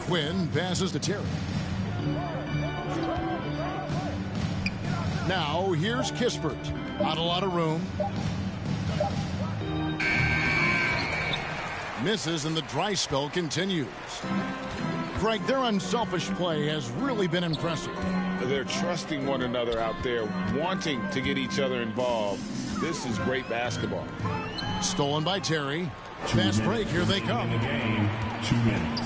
Speaker 4: Quinn passes to Terry. Now here's Kispert. Not a lot of room. Misses, and the dry spell continues. Greg, their unselfish play has really been impressive.
Speaker 7: They're trusting one another out there, wanting to get each other involved. This is great basketball.
Speaker 4: Stolen by Terry. Fast break, here they come.
Speaker 9: 2 minutes.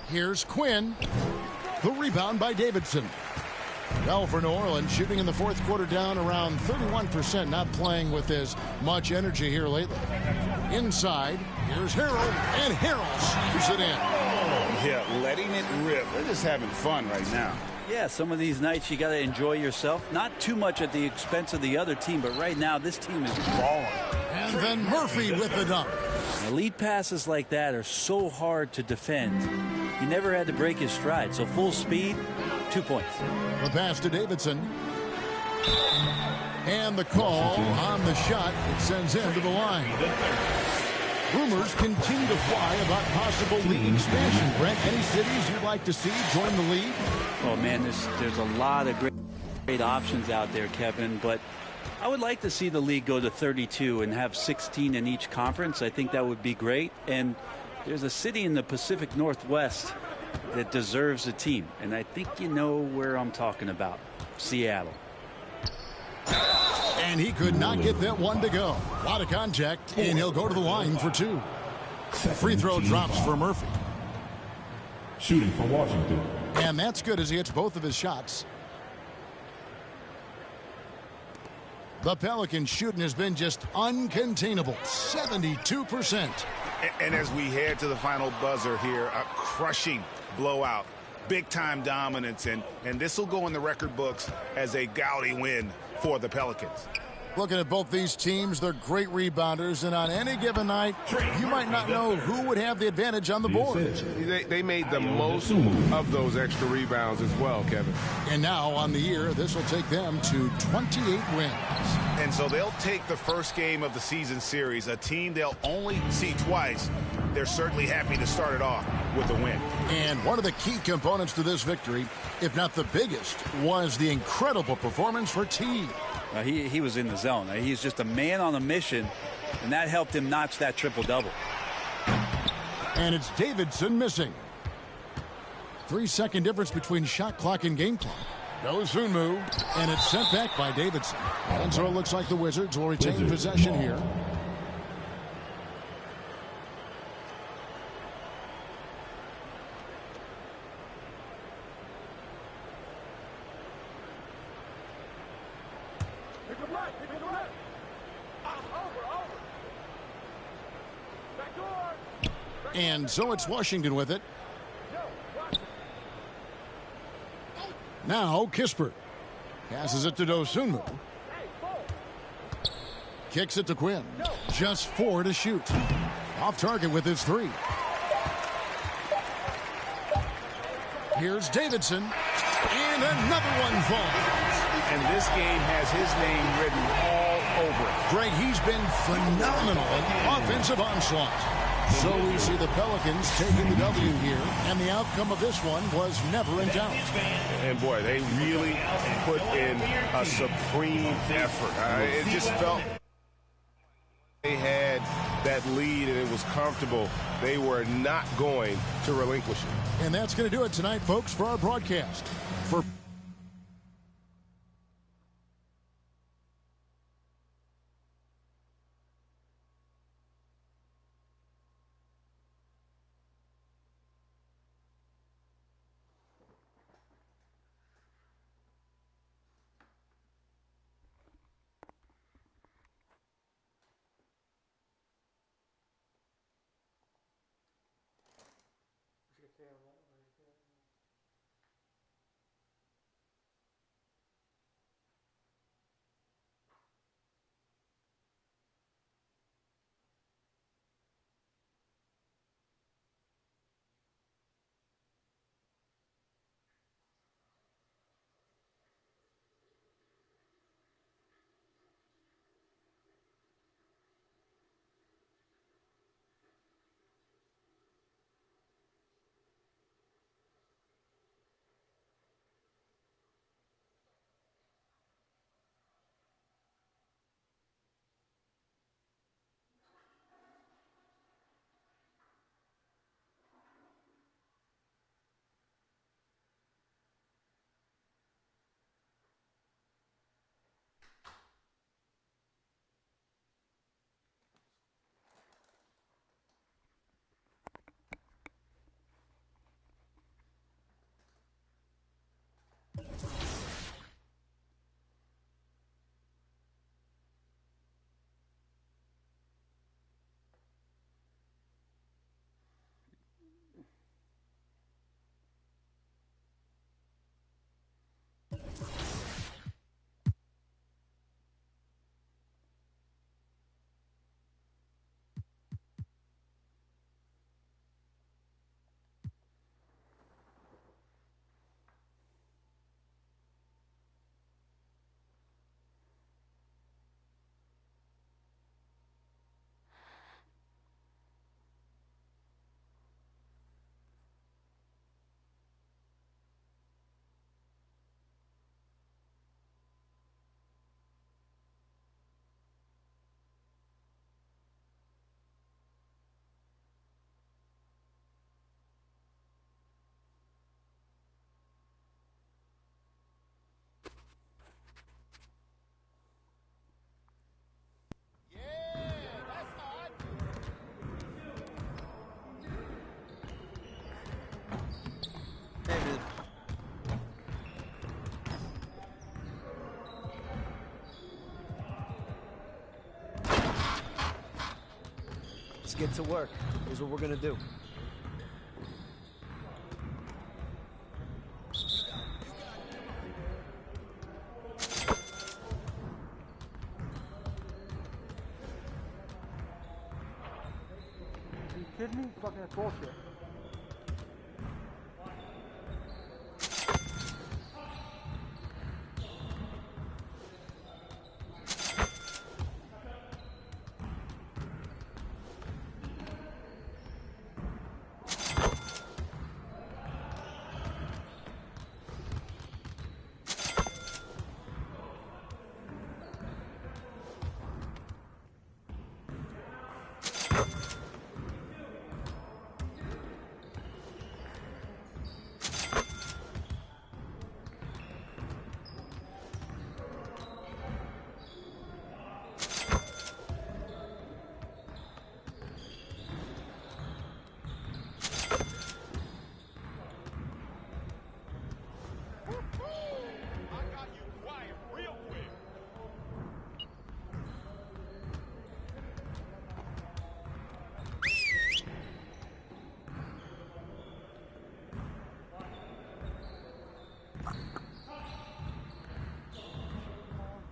Speaker 4: Here's Quinn. The rebound by Davidson. Well, for New Orleans, shooting in the fourth quarter down around 31%, not playing with as much energy here lately. Inside, here's Harrell, and Harrell slams it in.
Speaker 7: Yeah, letting it rip. They're just having fun right now.
Speaker 6: Yeah, some of these nights you got to enjoy yourself. Not too much at the expense of the other team, but right now this team is balling.
Speaker 4: And then Murphy with the dunk.
Speaker 6: Now, lead passes like that are so hard to defend. He never had to break his stride, so full speed, 2 points.
Speaker 4: The pass to Davidson. And the call on the shot. It sends him to the line. Rumors continue to fly about possible league expansion. Brent, any cities you'd like to see join the league?
Speaker 6: Oh, man, there's a lot of great options out there, Kevin, but I would like to see the league go to 32 and have 16 in each conference. I think that would be great. And there's a city in the Pacific Northwest that deserves a team, and I think you know where I'm talking about. Seattle.
Speaker 4: And he could not get that one to go. A lot of contact, and he'll go to the line for 2. Free throw drops for Murphy.
Speaker 9: Shooting for Washington.
Speaker 4: And that's good as he hits both of his shots. The Pelicans shooting has been just uncontainable. 72%.
Speaker 7: And as we head to the final buzzer here, a crushing blowout. Big-time dominance, and this will go in the record books as a gaudy win for the Pelicans.
Speaker 4: Looking at both these teams, they're great rebounders, and on any given night, you might not know who would have the advantage on the board.
Speaker 5: They made the most of those extra rebounds as well, Kevin.
Speaker 4: And now on the year, this will take them to 28 wins.
Speaker 7: And so they'll take the first game of the season series, a team they'll only see twice. They're certainly happy to start it off with a win.
Speaker 4: And one of the key components to this victory, if not the biggest, was the incredible performance for T.
Speaker 6: He was in the zone. He's just a man on a mission, and that helped him notch that triple-double.
Speaker 4: And it's Davidson missing. 3-second difference between shot clock and game clock. Dosunmu, and it's sent back by Davidson. And so it looks like the Wizards will retain possession here. And so it's Washington with it. Now Kispert passes it to Dosunmu. Kicks it to Quinn. Just 4 to shoot. Off target with his 3. Here's Davidson. And another one falls.
Speaker 7: And this game has his name written all over it.
Speaker 4: Greg, he's been phenomenal in offensive onslaught. So we see the Pelicans taking the W here, and the outcome of this one was never in doubt.
Speaker 5: And boy, they really put in a supreme effort. It just felt they had that lead and it was comfortable. They were not going to relinquish it.
Speaker 4: And that's going to do it tonight, folks, for our broadcast. For
Speaker 10: Let's get to work. Here's what we're going to do.
Speaker 8: fucking bullshit.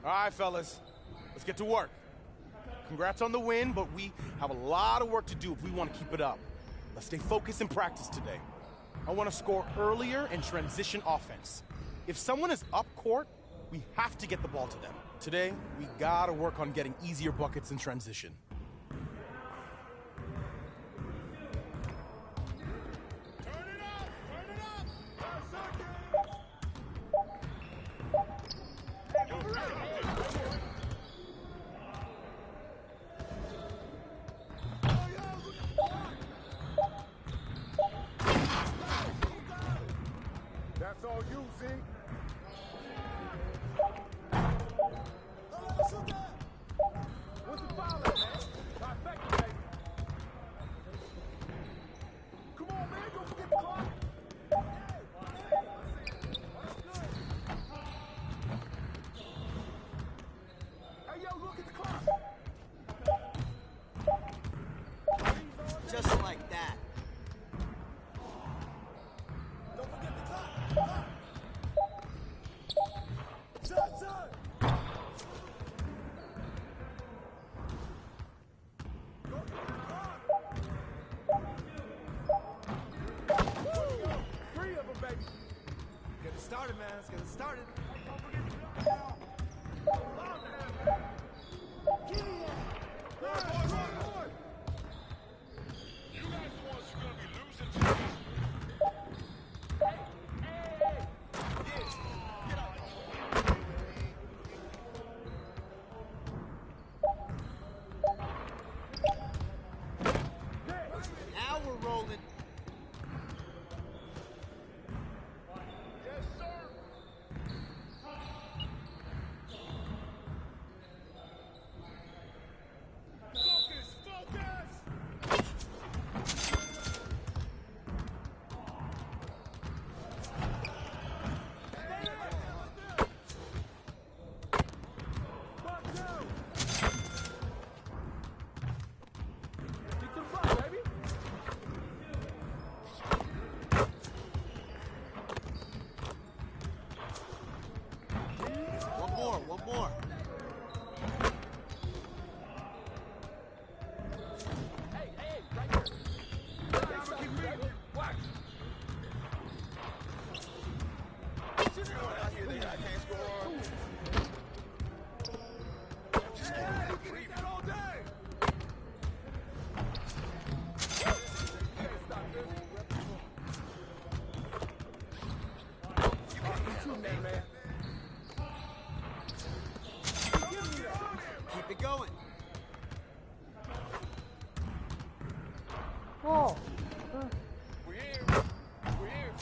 Speaker 11: All right, fellas, let's get to work. Congrats on the win, but we have a lot of work to do if we want to keep it up. Let's stay focused in practice today. I want to score earlier and transition offense. If someone is up court, we have to get the ball to them. Today, we gotta work on getting easier buckets in transition.
Speaker 7: That's all you, Zeke. What's the foul at, man? Trifecta, baby. Come on, man. Don't forget the clock. Hey, yo, look at the clock.
Speaker 10: Just like that.
Speaker 7: Don't forget the clock. Turn. Three of them, baby.
Speaker 10: Get it started, man. Let's get it started.
Speaker 7: You guys the ones who are gonna be losing to this.
Speaker 10: Now we're rolling.
Speaker 7: Yes, sir. Focus.
Speaker 10: One more. Keep it going.
Speaker 8: Oh.
Speaker 7: We're here. We're here.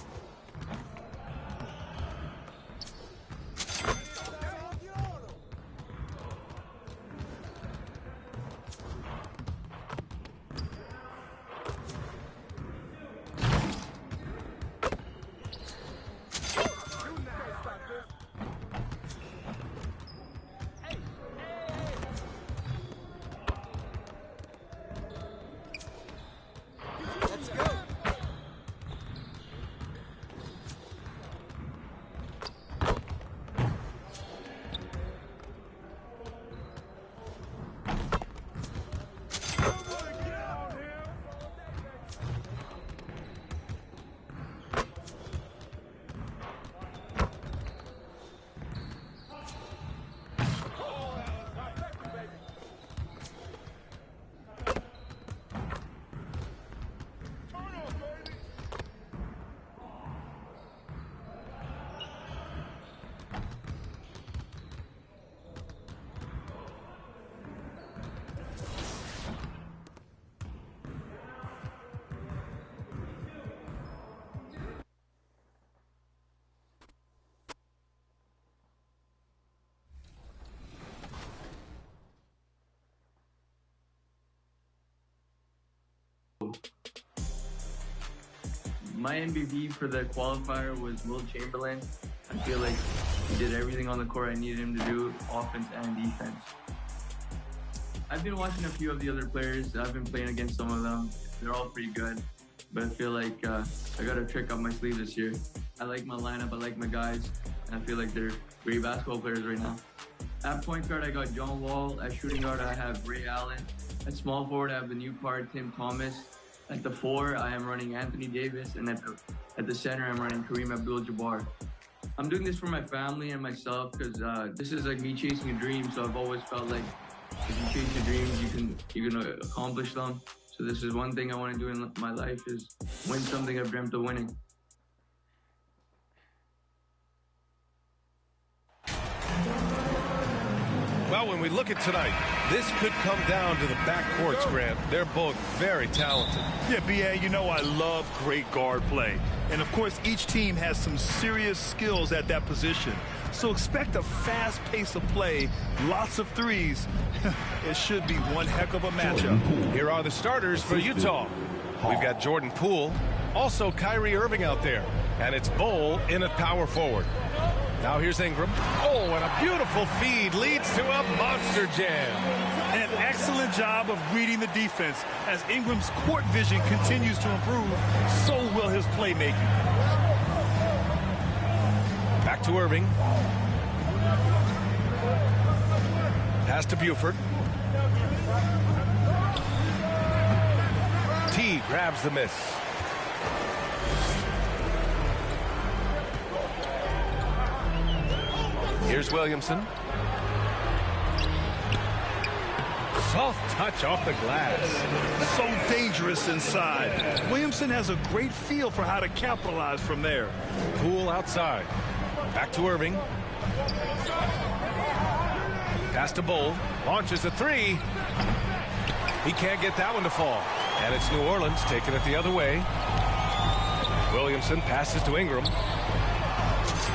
Speaker 3: My MVP for the qualifier was Will Chamberlain. I feel like he did everything on the court I needed him to do, offense and defense. I've been watching a few of the other players. I've been playing against some of them. They're all pretty good, but I feel like I got a trick up my sleeve this year. I like my lineup, I like my guys, and I feel like they're great basketball players right now. At point guard, I got John Wall. At shooting guard, I have Ray Allen. At small forward, I have the new card, Tim Thomas. At the 4, I am running Anthony Davis, and at the center, I'm running Kareem Abdul-Jabbar. I'm doing this for my family and myself because this is like me chasing a dream. So I've always felt like if you chase your dreams, you can accomplish them. So this is one thing I want to do in my life is win something I've dreamt of winning.
Speaker 12: Well, when we look at tonight, this could come down to the backcourts, Grant. They're both very talented.
Speaker 13: Yeah, B.A., you know I love great guard play. And, of course, each team has some serious skills at that position. So expect a fast pace of play, lots of threes. It should be one heck of a matchup.
Speaker 12: Here are the starters for Utah. We've got Jordan Poole, also Kyrie Irving out there. And it's Bol in at power forward. Now here's Ingram. Oh, and a beautiful feed leads to a monster jam.
Speaker 13: An excellent job of reading the defense. As Ingram's court vision continues to improve, so will his playmaking.
Speaker 12: Back to Irving. Pass to Buford. T grabs the miss. Here's Williamson. Soft touch off the glass.
Speaker 13: So dangerous inside. Williamson has a great feel for how to capitalize from there.
Speaker 12: Poole outside. Back to Irving. Pass to Bol. Launches a 3. He can't get that one to fall. And it's New Orleans taking it the other way. Williamson passes to Ingram.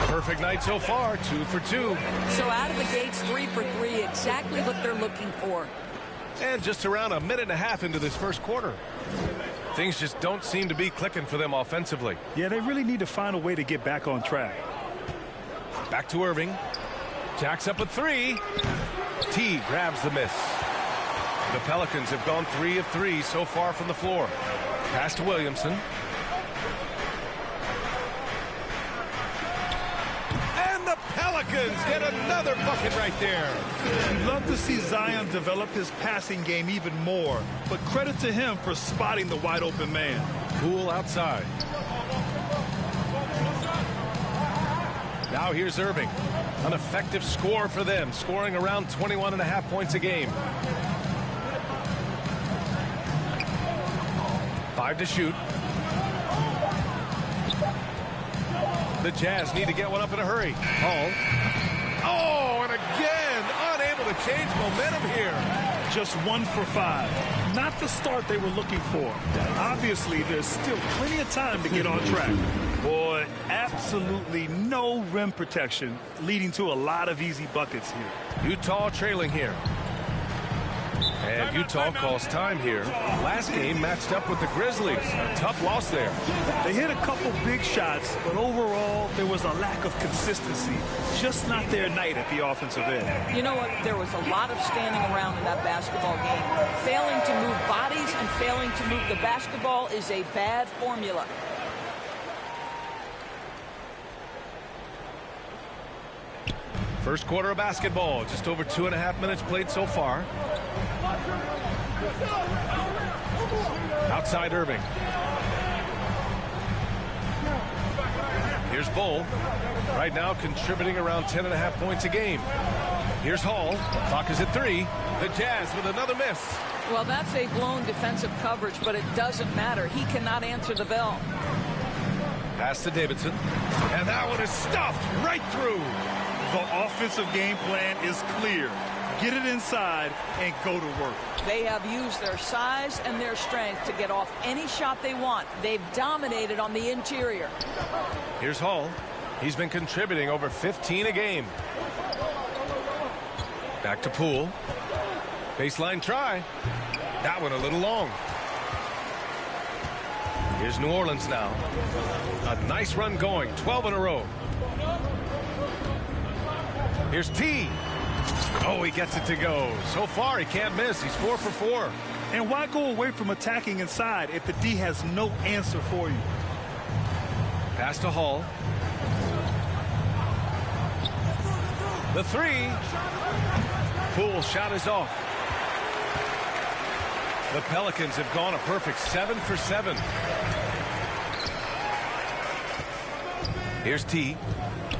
Speaker 12: Perfect night so far, 2 for 2.
Speaker 14: So out of the gates, 3 for 3, exactly what they're looking for.
Speaker 12: And just around a minute and a half into this first quarter. Things just don't seem to be clicking for them offensively.
Speaker 13: Yeah, they really need to find a way to get back on track.
Speaker 12: Back to Irving. Jacks up a 3. T grabs the miss. The Pelicans have gone 3 of 3 so far from the floor. Pass to Williamson. Pelicans get another bucket right there.
Speaker 13: You'd love to see Zion develop his passing game even more, but credit to him for spotting the wide open man.
Speaker 12: Poole outside. Now here's Irving. An effective score for them, scoring around 21.5 points a game. 5 to shoot. The Jazz need to get one up in a hurry. Hall. Oh, and again, unable to change momentum here.
Speaker 13: Just 1 for 5. Not the start they were looking for. Obviously, there's still plenty of time to get on track. Boy, absolutely no rim protection, leading to a lot of easy buckets here.
Speaker 12: Utah trailing here. And Utah calls time here. Last game matched up with the Grizzlies. A tough loss there.
Speaker 13: They hit a couple big shots, but overall, there was a lack of consistency. Just not their night at the offensive end.
Speaker 14: You know what? There was a lot of standing around in that basketball game. Failing to move bodies and failing to move the basketball is a bad formula.
Speaker 12: First quarter of basketball. Just over 2.5 minutes played so far. Outside Irving. Here's Bol. Right now contributing around 10.5 points a game. Here's Hall. Clock is at 3. The Jazz with another miss.
Speaker 14: Well, that's a blown defensive coverage, but it doesn't matter. He cannot answer the bell.
Speaker 12: Pass to Davidson. And that one is stuffed right through.
Speaker 13: The offensive game plan is clear. Get it inside and go to work.
Speaker 14: They have used their size and their strength to get off any shot they want. They've dominated on the interior.
Speaker 12: Here's Hall. He's been contributing over 15 a game. Back to Poole. Baseline try. That one a little long. Here's New Orleans now. A nice run going, 12 in a row. Here's T. Oh, he gets it to go. So far, he can't miss. He's 4 for 4.
Speaker 13: And why go away from attacking inside if the D has no answer for you?
Speaker 12: Pass to Hall. The 3. Poole shot is off. The Pelicans have gone a perfect 7 for 7. Here's T.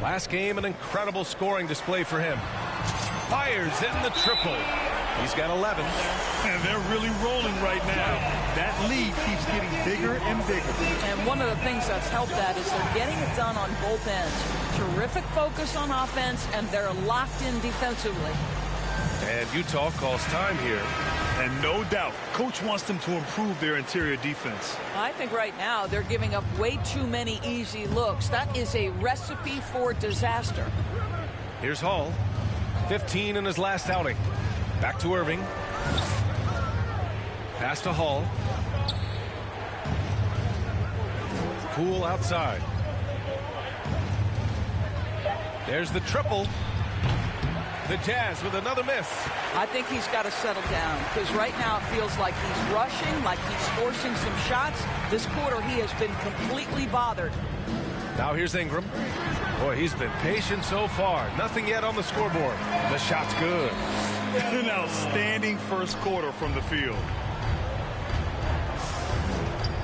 Speaker 12: Last game, an incredible scoring display for him. Fires in the triple. He's got 11.
Speaker 13: And they're really rolling right now. That lead keeps getting bigger and bigger.
Speaker 14: And one of the things that's helped that is they're getting it done on both ends. Terrific focus on offense, and they're locked in defensively.
Speaker 12: And Utah calls time here.
Speaker 13: And no doubt, Coach wants them to improve their interior defense.
Speaker 14: I think right now they're giving up way too many easy looks. That is a recipe for disaster.
Speaker 12: Here's Hall. 15 in his last outing. Back to Irving. Pass to Hall. Poole outside. There's the triple. The Jazz with another miss.
Speaker 14: I think he's got to settle down because right now it feels like he's rushing, like he's forcing some shots. This quarter he has been completely bothered.
Speaker 12: Now here's Ingram. Boy, he's been patient so far. Nothing yet on the scoreboard. The shot's good.
Speaker 13: An outstanding first quarter from the field.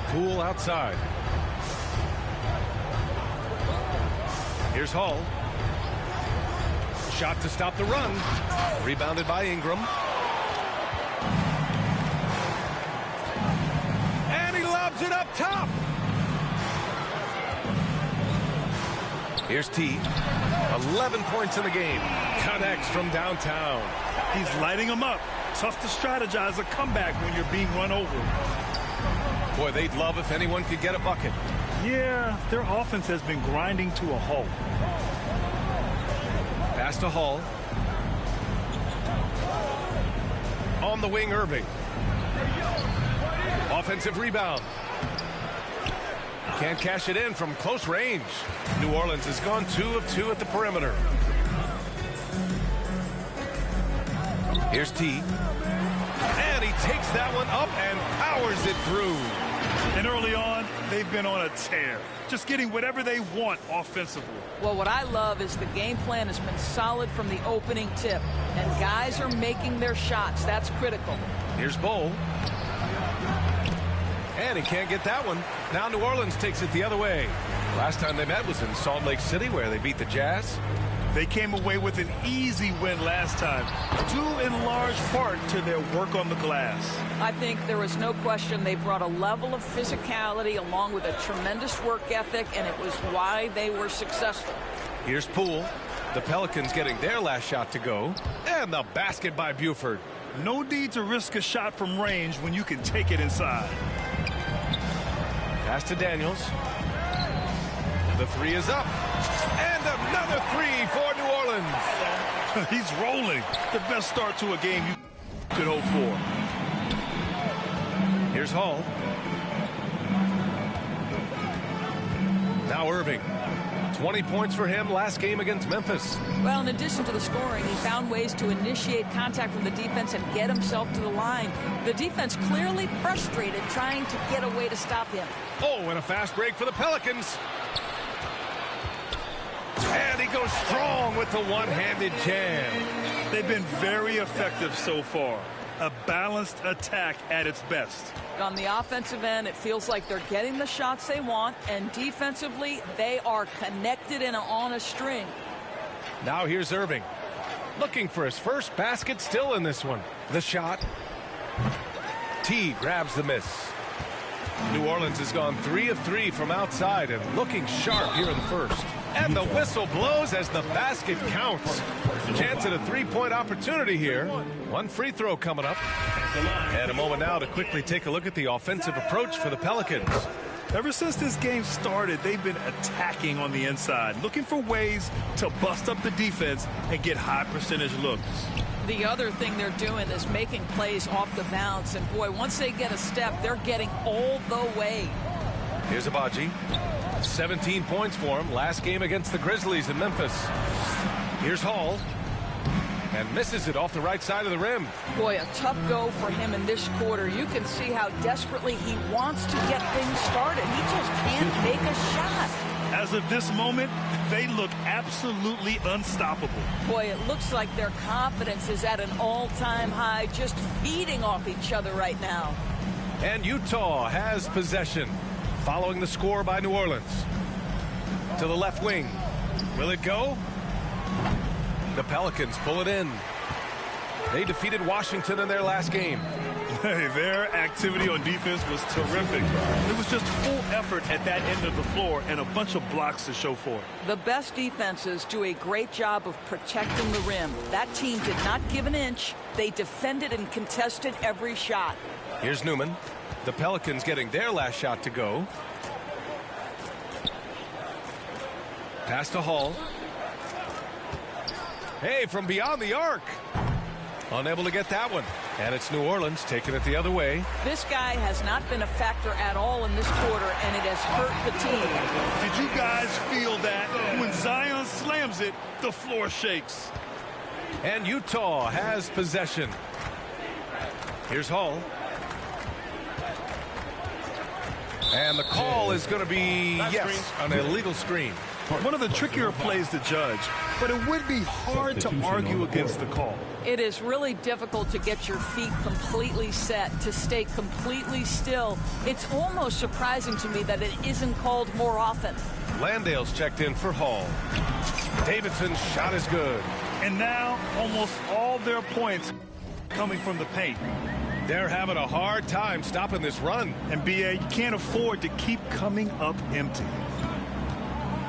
Speaker 12: Poole outside. Here's Hall. Shot to stop the run. Rebounded by Ingram. And he lobs it up top. Here's T. 11 points in the game. Connects from downtown.
Speaker 13: He's lighting them up. Tough to strategize a comeback when you're being run over.
Speaker 12: Boy, they'd love if anyone could get a bucket.
Speaker 13: Yeah, their offense has been grinding to a halt.
Speaker 12: Pass to Hall. On the wing, Irving. Offensive rebound. Can't cash it in from close range. New Orleans has gone 2 of 2 at the perimeter. Here's T. And he takes that one up and powers it through.
Speaker 13: And early on, they've been on a tear. Just getting whatever they want offensively.
Speaker 14: Well, what I love is the game plan has been solid from the opening tip. And guys are making their shots. That's critical.
Speaker 12: Here's Bowl. And he can't get that one. Now New Orleans takes it the other way. Last time they met was in Salt Lake City, where they beat the Jazz.
Speaker 13: They came away with an easy win last time, due in large part to their work on the glass.
Speaker 14: I think there was no question they brought a level of physicality along with a tremendous work ethic, and it was why they were successful.
Speaker 12: Here's Poole. The Pelicans getting their last shot to go. And the basket by Buford.
Speaker 13: No need to risk a shot from range when you can take it inside.
Speaker 12: Pass to Daniels. The 3 is up. And another 3 for New Orleans.
Speaker 13: He's rolling. The best start to a game you could hope for.
Speaker 12: Here's Hall. Now Irving. 20 points for him last game against Memphis.
Speaker 14: Well, in addition to the scoring, he found ways to initiate contact from the defense and get himself to the line. The defense clearly frustrated trying to get a way to stop him.
Speaker 12: Oh, and a fast break for the Pelicans. And he goes strong with the one-handed jam.
Speaker 13: They've been very effective so far. A balanced attack at its best.
Speaker 14: On the offensive end, it feels like they're getting the shots they want, and defensively, they are connected and on a string.
Speaker 12: Now here's Irving. Looking for his first basket still in this one. The shot. T grabs the miss. New Orleans has gone 3 of 3 from outside and looking sharp here in the first. And the whistle blows as the basket counts. Chance at a 3-point opportunity here. One free throw coming up. And a moment now to quickly take a look at the offensive approach for the Pelicans.
Speaker 13: Ever since this game started, they've been attacking on the inside, looking for ways to bust up the defense and get high percentage looks.
Speaker 14: The other thing they're doing is making plays off the bounce. And, boy, once they get a step, they're getting all the way.
Speaker 12: Here's Abaji. 17 points for him. Last game against the Grizzlies in Memphis. Here's Hall. And misses it off the right side of the rim.
Speaker 14: Boy, a tough go for him in this quarter. You can see how desperately he wants to get things started. He just can't make a shot.
Speaker 13: As of this moment, they look absolutely unstoppable.
Speaker 14: Boy, it looks like their confidence is at an all-time high, just feeding off each other right now.
Speaker 12: And Utah has possession, following the score by New Orleans. To the left wing. Will it go? The Pelicans pull it in. They defeated Washington in their last game.
Speaker 13: Hey, their activity on defense was terrific. It was just full effort at that end of the floor and a bunch of blocks to show for it.
Speaker 14: The best defenses do a great job of protecting the rim. That team did not give an inch. They defended and contested every shot.
Speaker 12: Here's Newman. The Pelicans getting their last shot to go. Pass to Hall. Hey, from beyond the arc. Unable to get that one. And it's New Orleans taking it the other way.
Speaker 14: This guy has not been a factor at all in this quarter, and it has hurt the team.
Speaker 13: Did you guys feel that? When Zion slams it, the floor shakes.
Speaker 12: And Utah has possession. Here's Hall. And the call is going to be, yes, an illegal screen.
Speaker 13: One of the trickier plays to judge, but it would be hard to argue against the call.
Speaker 14: It is really difficult to get your feet completely set, to stay completely still. It's almost surprising to me that it isn't called more often.
Speaker 12: Landale's checked in for Hall. Davidson's shot is good.
Speaker 13: And now almost all their points coming from the paint.
Speaker 12: They're having a hard time stopping this run.
Speaker 13: And BA, you can't afford to keep coming up empty.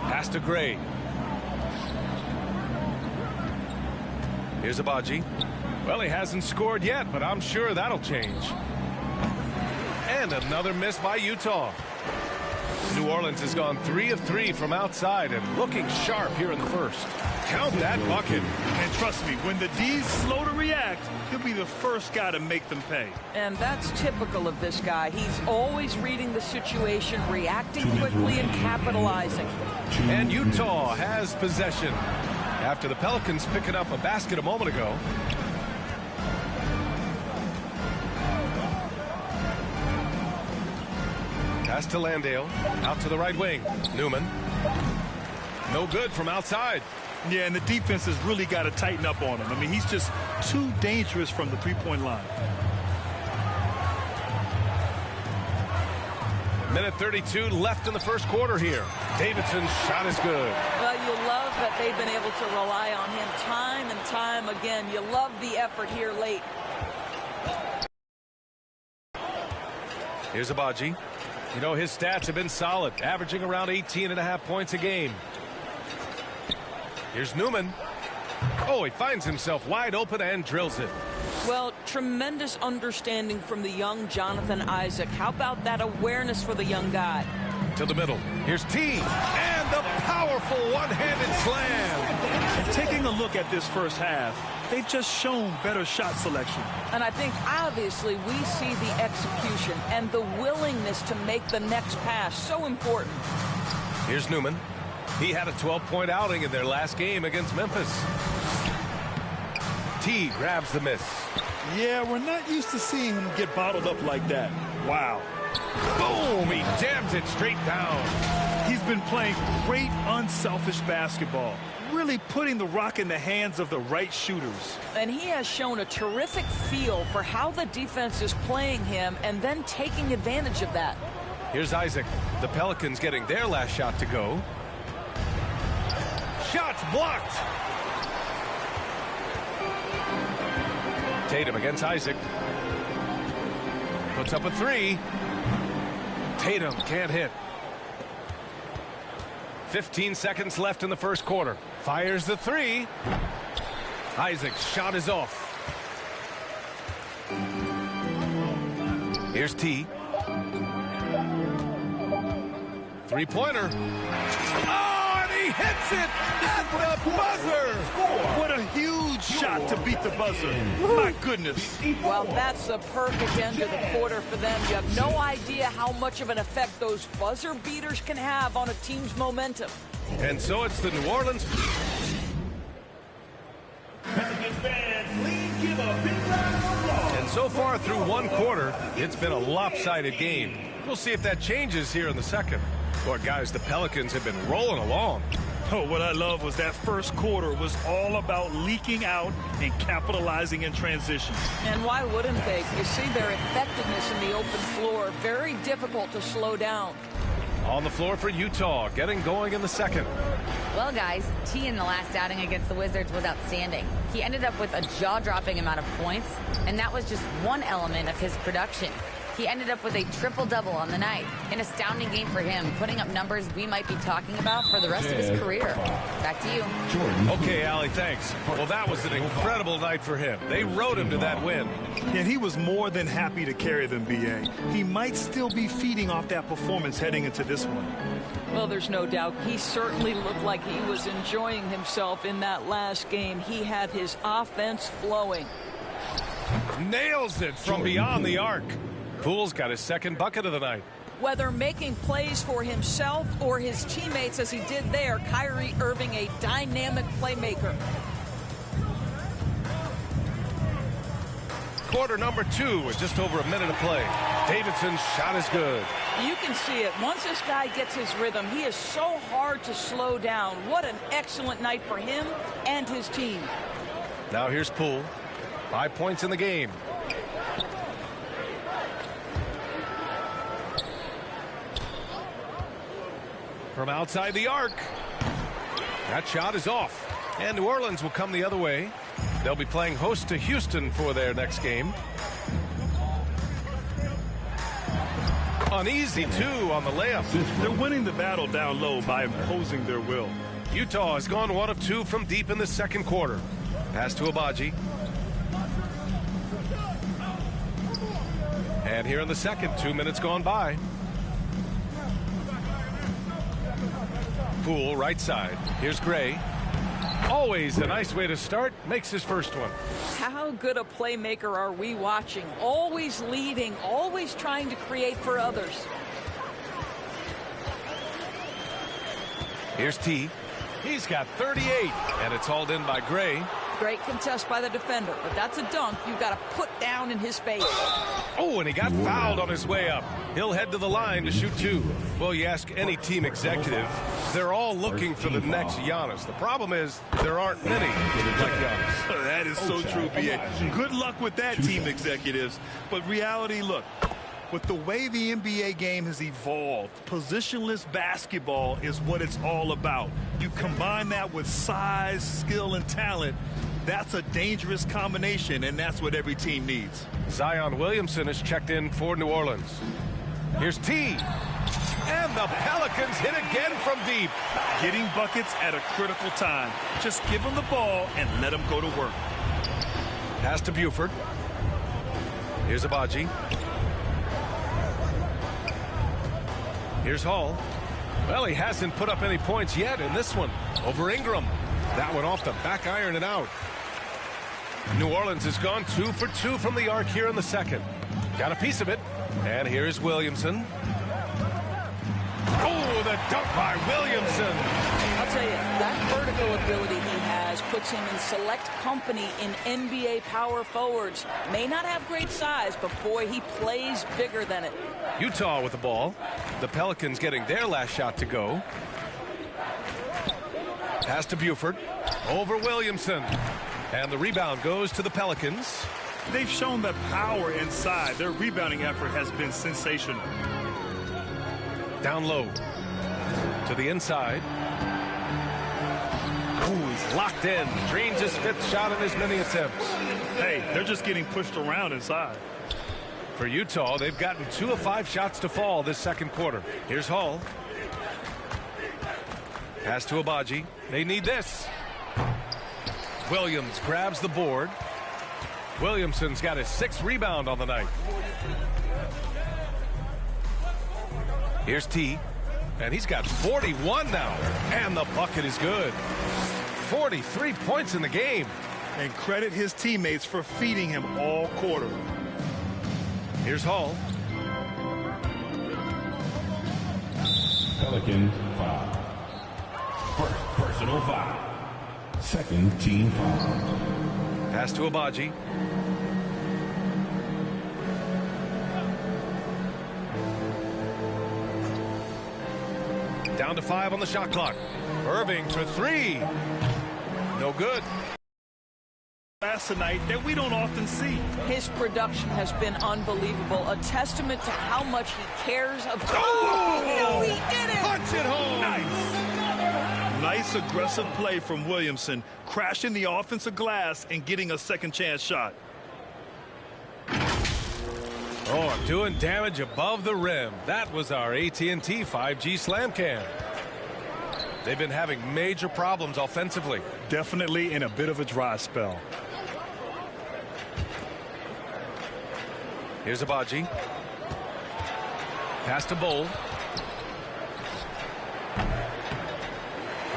Speaker 12: Pass to Gray. Here's Abaji. Well, he hasn't scored yet, but I'm sure that'll change. And another miss by Utah. New Orleans has gone 3 of 3 from outside and looking sharp here in the first. Count that bucket.
Speaker 13: And trust me, when the D's slow to react, he'll be the first guy to make them pay.
Speaker 14: And that's typical of this guy. He's always reading the situation, reacting quickly, and capitalizing.
Speaker 12: And Utah has possession after the Pelicans picking up a basket a moment ago. Pass to Landale. Out to the right wing. Newman. No good from outside.
Speaker 13: Yeah, and the defense has really got to tighten up on him. I mean, he's just too dangerous from the three-point line.
Speaker 12: Minute 32 left in the first quarter here. Davidson's shot is good.
Speaker 14: Well, you love that they've been able to rely on him time and time again. You love the effort here late.
Speaker 12: Here's Abaji. You know, his stats have been solid, averaging around 18.5 points a game. Here's Newman. Oh, he finds himself wide open and drills it.
Speaker 14: Well, tremendous understanding from the young Jonathan Isaac. How about that awareness for the young guy?
Speaker 12: To the middle. Here's T. And the powerful one-handed slam.
Speaker 13: And taking a look at this first half, they've just shown better shot selection.
Speaker 14: And I think obviously we see the execution and the willingness to make the next pass so important.
Speaker 12: Here's Newman. He had a 12-point outing in their last game against Memphis. T grabs the miss.
Speaker 13: Yeah, we're not used to seeing him get bottled up like that. Wow.
Speaker 12: Boom! He jams it straight down.
Speaker 13: He's been playing great unselfish basketball, really putting the rock in the hands of the right shooters.
Speaker 14: And he has shown a terrific feel for how the defense is playing him and then taking advantage of that.
Speaker 12: Here's Isaac. The Pelicans getting their last shot to go. Shots blocked. Tatum against Isaac. Puts up a three. Tatum can't hit. 15 seconds left in the first quarter. Fires the three. Isaac's shot is off. Here's T. Three-pointer. Oh, and he hits it at the buzzer.
Speaker 13: What a huge shot to beat the buzzer. My goodness.
Speaker 14: Well, that's the perfect end to the quarter for them. You have no idea how much of an effect those buzzer beaters can have on a team's momentum.
Speaker 12: And so it's the New Orleans. And so far through one quarter, it's been a lopsided game. We'll see if that changes here in the second. Boy, guys, the Pelicans have been rolling along.
Speaker 13: Oh, what I love was that first quarter was all about leaking out and capitalizing in transition.
Speaker 14: And why wouldn't they? You see their effectiveness in the open floor. Very difficult to slow down.
Speaker 12: On the floor for Utah, getting going in the second.
Speaker 15: Well, guys, T in the last outing against the Wizards was outstanding. He ended up with a jaw-dropping amount of points, and that was just one element of his production. He ended up with a triple-double on the night. An astounding game for him, putting up numbers we might be talking about for the rest of his career. Back to you.
Speaker 12: Okay, Allie, thanks. Well, that was an incredible night for him. They rode him to that win.
Speaker 13: And he was more than happy to carry them, B.A. He might still be feeding off that performance heading into this one.
Speaker 14: Well, there's no doubt. He certainly looked like he was enjoying himself in that last game. He had his offense flowing.
Speaker 12: Nails it from beyond the arc. Poole's got his second bucket of the night.
Speaker 14: Whether making plays for himself or his teammates as he did there, Kyrie Irving, a dynamic playmaker.
Speaker 12: Quarter number 2 with just over a minute to play. Davidson's shot is good.
Speaker 14: You can see it. Once this guy gets his rhythm, he is so hard to slow down. What an excellent night for him and his team.
Speaker 12: Now here's Poole. 5 points in the game. From outside the arc. That shot is off. And New Orleans will come the other way. They'll be playing host to Houston for their next game. Uneasy, too, on the layup.
Speaker 13: They're winning the battle down low by imposing their will.
Speaker 12: Utah has gone 1 of 2 from deep in the second quarter. Pass to Abaji. And here in the second, 2 minutes gone by. Poole, right side. Here's Gray. Always a nice way to start. Makes his first one.
Speaker 14: How good a playmaker are we watching? Always leading, always trying to create for others.
Speaker 12: Here's T. He's got 38, and it's hauled in by Gray.
Speaker 14: Great contest by the defender, but that's a dunk you've got to put down in his face.
Speaker 12: Oh, and he got fouled on his way up. He'll head to the line to shoot 2. Well, you ask any team executive, they're all looking for the next Giannis. The problem is there aren't many like Giannis.
Speaker 13: That is so true, B.A. Good luck with that, team executives. But reality, look, with the way the NBA game has evolved, positionless basketball is what it's all about. You combine that with size, skill, and talent, that's a dangerous combination, and that's what every team needs.
Speaker 12: Zion Williamson is checked in for New Orleans. Here's T. And the Pelicans hit again from deep.
Speaker 13: Getting buckets at a critical time. Just give them the ball and let them go to work.
Speaker 12: Pass to Buford. Here's Abaji. Here's Hall. Well, he hasn't put up any points yet in this one. Over Ingram. That one off the back iron and out. New Orleans has gone 2 for 2 from the arc here in the second. Got a piece of it. And here's Williamson. Oh, the dunk by Williamson.
Speaker 14: I'll tell you, that vertical ability he has puts him in select company in NBA power forwards. May not have great size, but boy, he plays bigger than it.
Speaker 12: Utah with the ball. The Pelicans getting their last shot to go. Pass to Buford. Over Williamson. And the rebound goes to the Pelicans.
Speaker 13: They've shown that power inside. Their rebounding effort has been sensational.
Speaker 12: Down low. To the inside. Ooh, he's locked in. Drains his 5th shot in as many attempts.
Speaker 13: Hey, they're just getting pushed around inside.
Speaker 12: For Utah, they've gotten 2 of 5 shots to fall this second quarter. Here's Hall. Pass to Abaji. They need this. Williams grabs the board. Williamson's got his 6th rebound on the night. Here's T. And he's got 41 now. And the bucket is good. 43 points in the game.
Speaker 13: and credit his teammates for feeding him all quarter.
Speaker 12: Here's Hall.
Speaker 9: Pelicans foul. First personal foul. Second team foul.
Speaker 12: Pass to Abaji. Down to 5 on the shot clock. Irving for 3. No good.
Speaker 13: Last tonight that we don't often see.
Speaker 14: His production has been unbelievable. A testament to how much he cares about.
Speaker 13: Oh!
Speaker 14: He did it!
Speaker 12: Punch it home!
Speaker 13: Nice aggressive play from Williamson, crashing the offensive glass and getting a second chance shot.
Speaker 12: Oh, doing damage above the rim. That was our AT&T 5G slam cam. They've been having major problems offensively.
Speaker 13: Definitely in a bit of a dry spell.
Speaker 12: Here's Abaji. Pass to Bowl.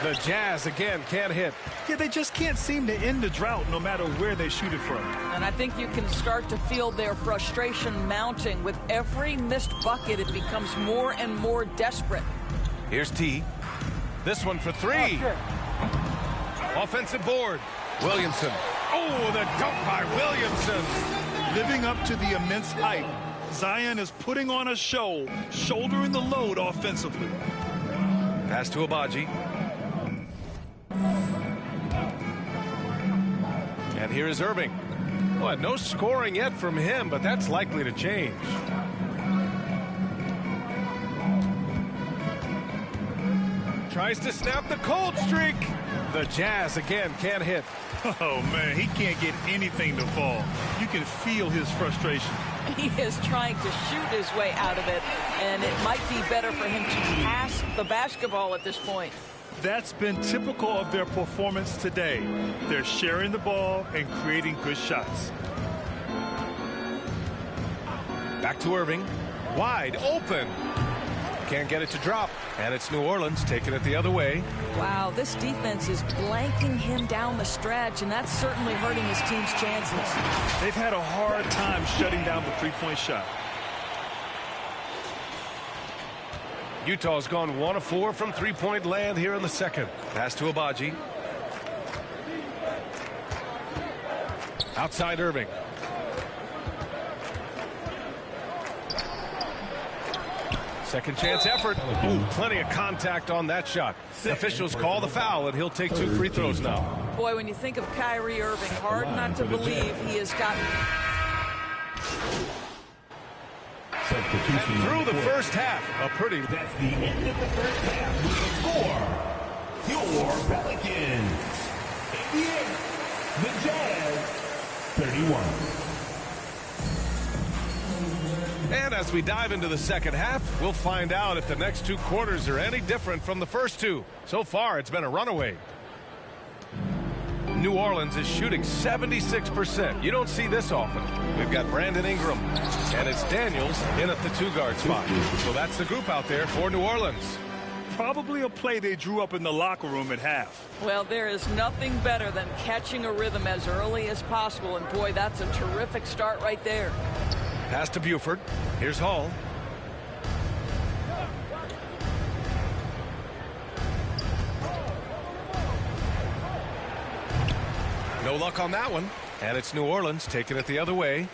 Speaker 12: The Jazz again can't hit.
Speaker 13: Yeah, they just can't seem to end the drought no matter where they shoot it from.
Speaker 14: And I think you can start to feel their frustration mounting. With every missed bucket, it becomes more and more desperate.
Speaker 12: Here's T. This one for 3. Offensive board. Williamson. Oh, the dunk by Williamson.
Speaker 13: Living up to the immense hype, Zion is putting on a show, shouldering the load offensively.
Speaker 12: Pass to Abaji. And here is Irving. Well, no scoring yet from him, but that's likely to change. Tries to snap the cold streak. The Jazz again can't hit.
Speaker 13: Oh, man, he can't get anything to fall. You can feel his frustration.
Speaker 14: He is trying to shoot his way out of it, and it might be better for him to pass the basketball at this point.
Speaker 13: That's been typical of their performance today. They're sharing the ball and creating good shots.
Speaker 12: Back to Irving. Wide open. Can't get it to drop. And it's New Orleans taking it the other way.
Speaker 14: Wow, this defense is blanking him down the stretch, and that's certainly hurting his team's chances.
Speaker 13: They've had a hard time shutting down the three-point shot.
Speaker 12: Utah's gone 1 of 4 from three-point land here in the second. Pass to Abaji. Outside Irving. Second chance effort. Ooh, plenty of contact on that shot. Officials call the foul, and he'll take 2 free throws now.
Speaker 14: Boy, when you think of Kyrie Irving, hard not to believe he has gotten...
Speaker 12: And through the first half, a pretty...
Speaker 9: That's the end of the first half with the score. Your Pelicans. 88. The Jazz. 31.
Speaker 12: And as we dive into the second half, we'll find out if the next 2 quarters are any different from the first 2. So far, it's been a runaway. New Orleans is shooting 76%. You don't see this often. We've got Brandon Ingram, and it's Daniels in at the 2-guard spot. So that's the group out there for New Orleans.
Speaker 13: Probably a play they drew up in the locker room at half.
Speaker 14: Well, there is nothing better than catching a rhythm as early as possible, and boy, that's a terrific start right there.
Speaker 12: Pass to Buford. Here's Hall. No luck on that one. And it's New Orleans taking it the other way.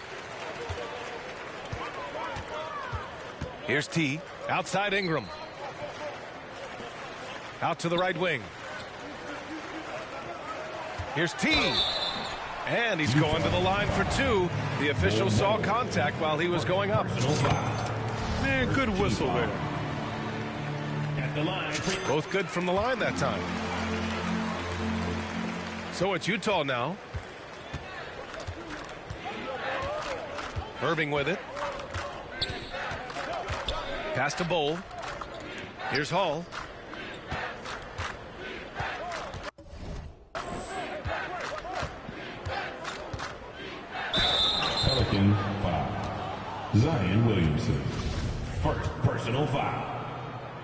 Speaker 12: Here's T. Outside Ingram. Out to the right wing. Here's T. And he's going to the line for 2. The official saw contact while he was going up.
Speaker 13: Man, good whistle there.
Speaker 12: Both good from the line that time. So it's Utah now. Irving with it. Pass to Bowl. Here's Hall.
Speaker 9: Pelicans foul. Zion Williamson. First personal foul.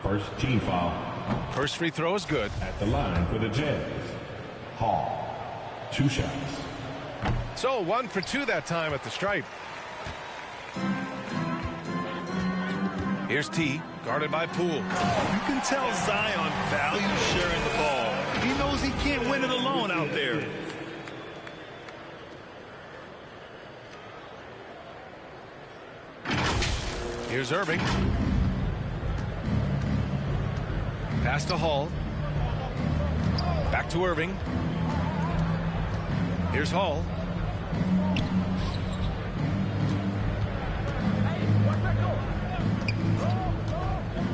Speaker 9: First team foul.
Speaker 12: First free throw is good.
Speaker 9: At the line for the Jazz. Hall. 2 shots.
Speaker 12: So 1 for 2 that time at the stripe. Here's T, guarded by Poole.
Speaker 13: You can tell Zion values sharing the ball. He knows he can't win it alone out there.
Speaker 12: Here's Irving. Pass to Hall. Back to Irving. Here's Hall.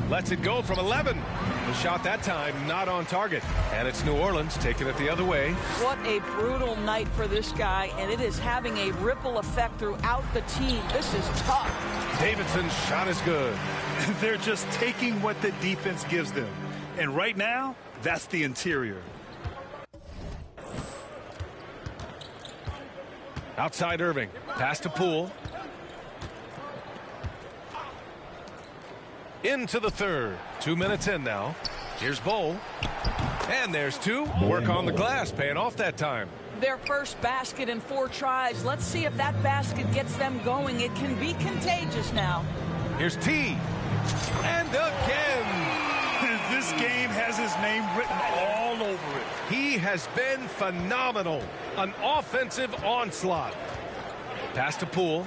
Speaker 12: Lets it go from 11. The shot that time not on target. And it's New Orleans taking it the other way.
Speaker 14: What a brutal night for this guy, and it is having a ripple effect throughout the team. This is tough.
Speaker 12: Davidson's shot is good.
Speaker 13: They're just taking what the defense gives them. And right now, that's the interior.
Speaker 12: Outside Irving. Pass to Poole. Into the third. 2 minutes in now. Here's Bowl. And there's 2. Work on the glass, paying off that time.
Speaker 14: Their first basket in 4 tries. Let's see if that basket gets them going. It can be contagious now.
Speaker 12: Here's T. And again.
Speaker 13: This game has his name written all over it.
Speaker 12: He has been phenomenal. An offensive onslaught. Pass to Poole.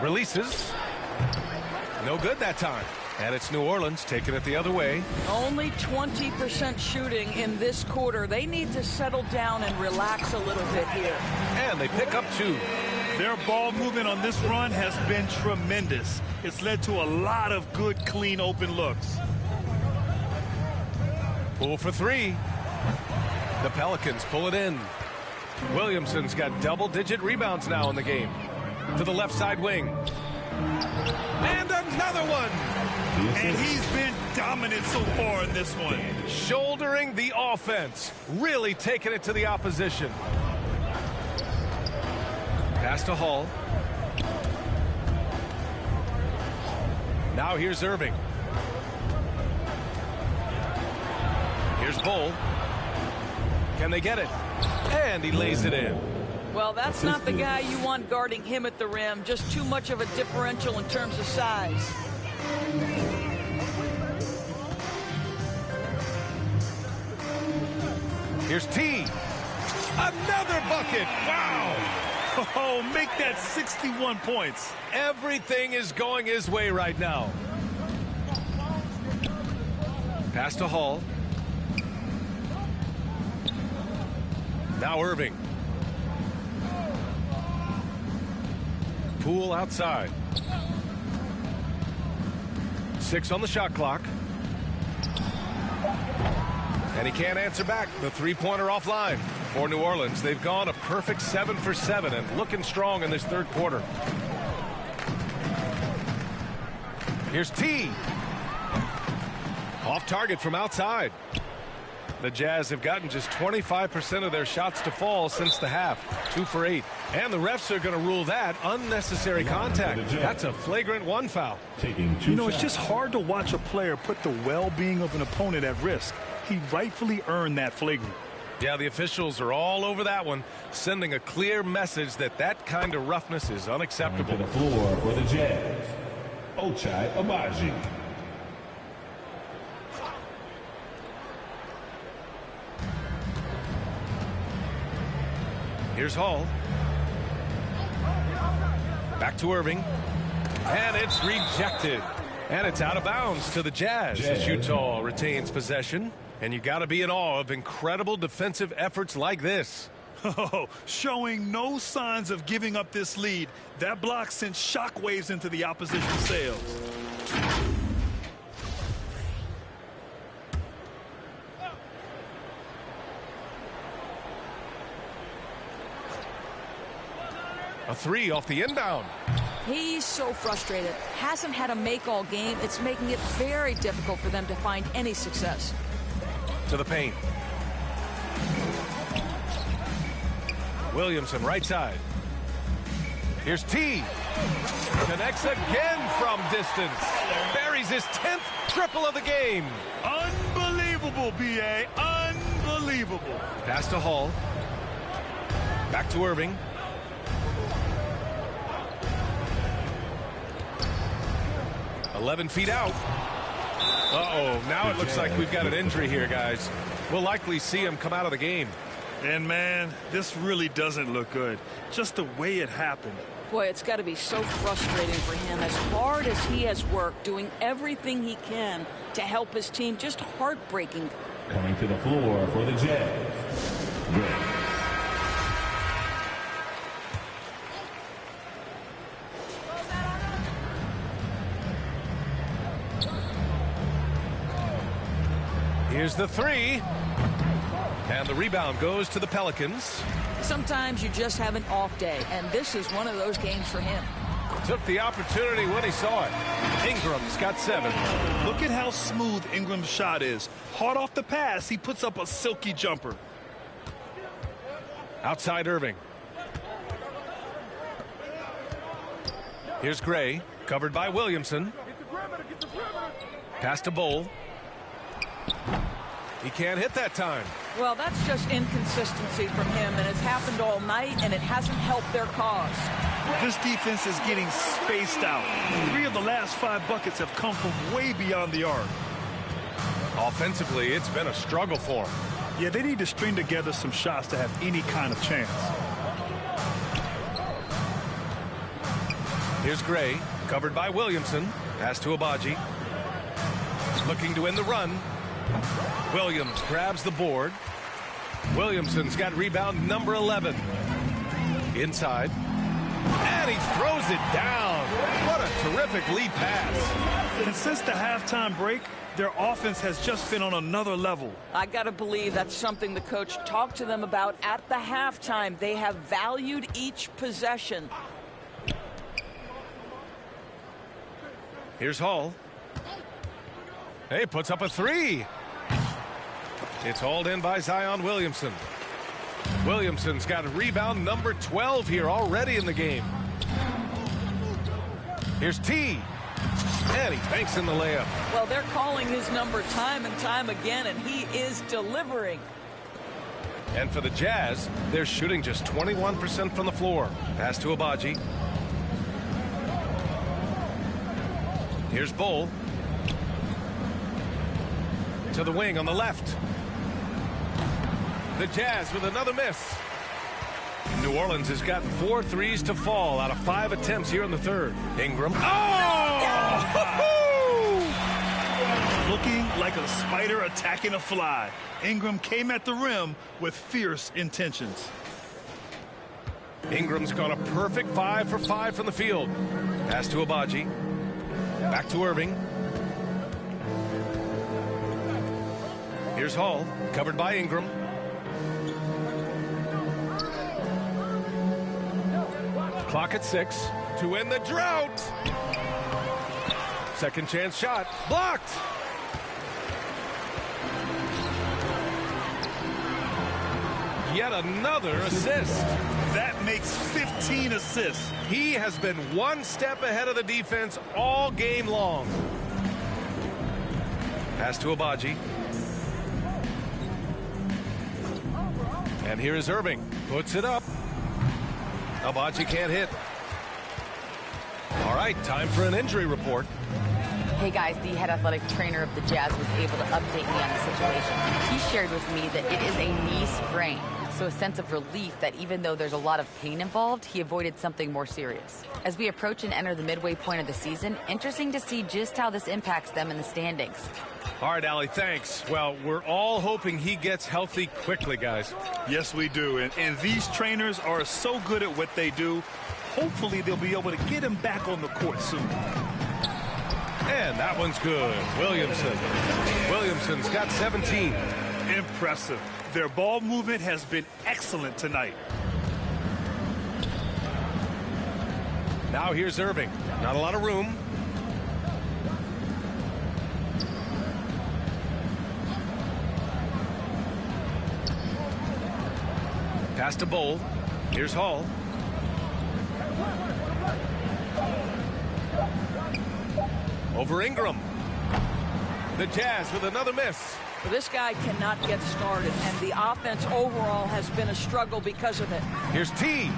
Speaker 12: Releases. No good that time. And it's New Orleans taking it the other way.
Speaker 14: Only 20% shooting in this quarter. They need to settle down and relax a little bit here.
Speaker 12: And they pick up 2.
Speaker 13: Their ball movement on this run has been tremendous. It's led to a lot of good, clean, open looks.
Speaker 12: Poole for 3. The Pelicans pull it in. Williamson's got double-digit rebounds now in the game. To the left side wing. And another one.
Speaker 13: And he's been dominant so far in this one.
Speaker 12: Shouldering the offense. Really taking it to the opposition. Pass to Hall. Now here's Irving. Here's Bowl. Can they get it? And he lays it in.
Speaker 14: Well, that's not the guy you want guarding him at the rim. Just too much of a differential in terms of size.
Speaker 12: Here's T. Another bucket. Wow.
Speaker 13: Oh, make that 61 points.
Speaker 12: Everything is going his way right now. Pass to Hall. Now Irving. Poole outside. 6 on the shot clock. And he can't answer back. The three-pointer offline for New Orleans. They've gone a perfect 7 for 7 and looking strong in this third quarter. Here's T. Off target from outside. The Jazz have gotten just 25% of their shots to fall since the half. 2 for 8. And the refs are going to rule that unnecessary contact. That's a flagrant 1 foul.
Speaker 13: You know, it's just hard to watch a player put the well-being of an opponent at risk. He rightfully earned that flagrant.
Speaker 12: Yeah, the officials are all over that one, sending a clear message that that kind of roughness is unacceptable.
Speaker 9: To the floor for the Jazz, Ochai Agbaji.
Speaker 12: Here's Hall. Back to Irving. And it's rejected. And it's out of bounds to the Jazz as Utah retains possession. And you got to be in awe of incredible defensive efforts like this.
Speaker 13: Oh, showing no signs of giving up this lead. That block sent shockwaves into the opposition sails.
Speaker 12: A 3 off the inbound.
Speaker 14: He's so frustrated. Hasn't had a make all game. It's making it very difficult for them to find any success.
Speaker 12: To the paint. Williamson right side. Here's T. Connects again from distance. Buries his 10th triple of the game.
Speaker 13: Unbelievable, B.A. Unbelievable.
Speaker 12: Pass to Hall. Back to Irving. "11 feet out." Uh-oh, now it looks like we've got an injury here, guys. We'll likely see him come out of the game.
Speaker 13: And, man, this really doesn't look good. Just the way it happened.
Speaker 14: Boy, it's got to be so frustrating for him. As hard as he has worked, doing everything he can to help his team, just heartbreaking.
Speaker 9: Coming to the floor for the Jazz, Gray.
Speaker 12: Here's the three. And the rebound goes to the Pelicans.
Speaker 14: Sometimes you just have an off day, and this is one of those games for him.
Speaker 12: Took the opportunity when he saw it. Ingram's got 7.
Speaker 13: Look at how smooth Ingram's shot is. Hard off the pass, he puts up a silky jumper.
Speaker 12: Outside Irving. Here's Gray, covered by Williamson. Pass to Bowl. He can't hit that time.
Speaker 14: Well, that's just inconsistency from him, and it's happened all night, and it hasn't helped their cause.
Speaker 13: This defense is getting spaced out. 3 of the last 5 buckets have come from way beyond the arc.
Speaker 12: Offensively, it's been a struggle for him.
Speaker 13: Yeah, they need to string together some shots to have any kind of chance.
Speaker 12: Here's Gray, covered by Williamson. Pass to Abaji. Looking to win the run. Williams grabs the board. Williamson's got rebound number 11. Inside. And he throws it down. What a terrific lead pass.
Speaker 13: And since the halftime break, their offense has just been on another level.
Speaker 14: I got to believe that's something the coach talked to them about at the halftime. They have valued each possession.
Speaker 12: Here's Hall. Hey, puts up a 3. It's hauled in by Zion Williamson. Williamson's got a rebound number 12 here already in the game. Here's T. And he banks in the layup.
Speaker 14: Well, they're calling his number time and time again, and he is delivering.
Speaker 12: And for the Jazz, they're shooting just 21% from the floor. Pass to Abaji. Here's Bowl. To the wing on the left. The Jazz with another miss. New Orleans has gotten 4 threes to fall out of 5 attempts here in the third. Ingram. Oh!
Speaker 13: Looking like a spider attacking a fly. Ingram came at the rim with fierce intentions.
Speaker 12: Ingram's got a perfect 5 for 5 from the field. Pass to Abaji. Back to Irving. Here's Hall, covered by Ingram. Clock at 6 to end the drought. Second chance shot, blocked. Yet another assist.
Speaker 13: That makes 15 assists.
Speaker 12: He has been one step ahead of the defense all game long. Pass to Abaji. And here is Irving. Puts it up. Abaji can't hit. All right, time for an injury report.
Speaker 15: Hey guys, the head athletic trainer of the Jazz was able to update me on the situation. He shared with me that it is a knee sprain. So a sense of relief that even though there's a lot of pain involved, he avoided something more serious. As we approach and enter the midway point of the season, interesting to see just how this impacts them in the standings.
Speaker 12: All right, Allie, thanks. Well, we're all hoping he gets healthy quickly, guys.
Speaker 13: Yes, we do. And these trainers are so good at what they do. Hopefully, they'll be able to get him back on the court soon.
Speaker 12: And that one's good. Williamson's got 17.
Speaker 13: Impressive. Their ball movement has been excellent tonight.
Speaker 12: Now here's Irving. Not a lot of room. Pass to Bowl. Here's Hall. Over Ingram. The Jazz with another miss.
Speaker 14: Well, this guy cannot get started, and the offense overall has been a struggle because of it.
Speaker 12: Here's T.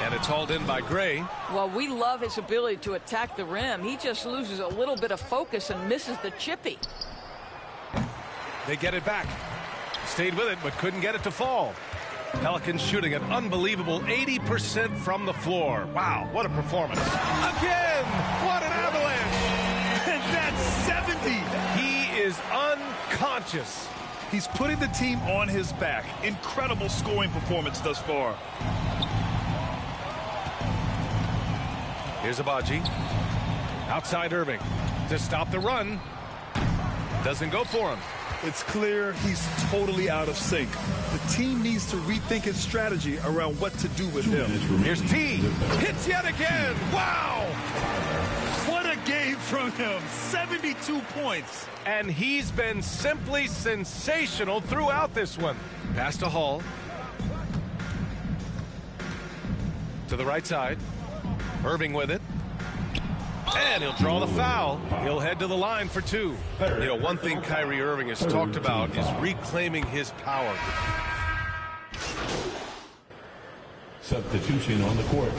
Speaker 12: And it's hauled in by Gray.
Speaker 14: Well, we love his ability to attack the rim. He just loses a little bit of focus and misses the chippy.
Speaker 12: They get it back. Stayed with it, but couldn't get it to fall. Pelicans shooting an unbelievable 80% from the floor. Wow, what a performance. Again! What an avalanche!
Speaker 13: And that's 70!
Speaker 12: He is unconscious.
Speaker 13: He's putting the team on his back. Incredible scoring performance thus far.
Speaker 12: Here's Abaji. Outside Irving. To stop the run. Doesn't go for him.
Speaker 13: It's clear he's totally out of sync. The team needs to rethink its strategy around what to do with him.
Speaker 12: Here's T. Hits yet again. Wow!
Speaker 13: What a game from him. 72 points.
Speaker 12: And he's been simply sensational throughout this one. Pass to Hall. To the right side. Irving with it. And he'll draw the foul. He'll head to the line for two. You know, one thing Kyrie Irving has talked about is reclaiming his power.
Speaker 9: Substitution on the court.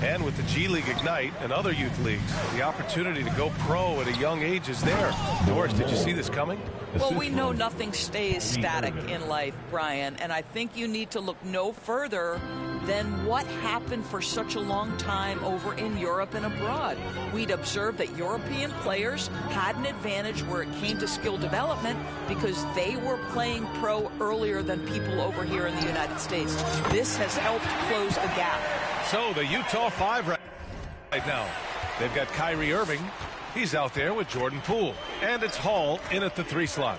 Speaker 12: And with the G League Ignite and other youth leagues, the opportunity to go pro at a young age is there. Doris, did you see this coming?
Speaker 14: Well, we know nothing stays static in life, Brian, and I think you need to look no further than what happened for such a long time over in Europe and abroad. We'd observed that European players had an advantage where it came to skill development because they were playing pro earlier than people over here in the United States. This has helped close the gap.
Speaker 12: So the Utah 5 right now. They've got Kyrie Irving. He's out there with Jordan Poole. And it's Hall in at the 3 slot.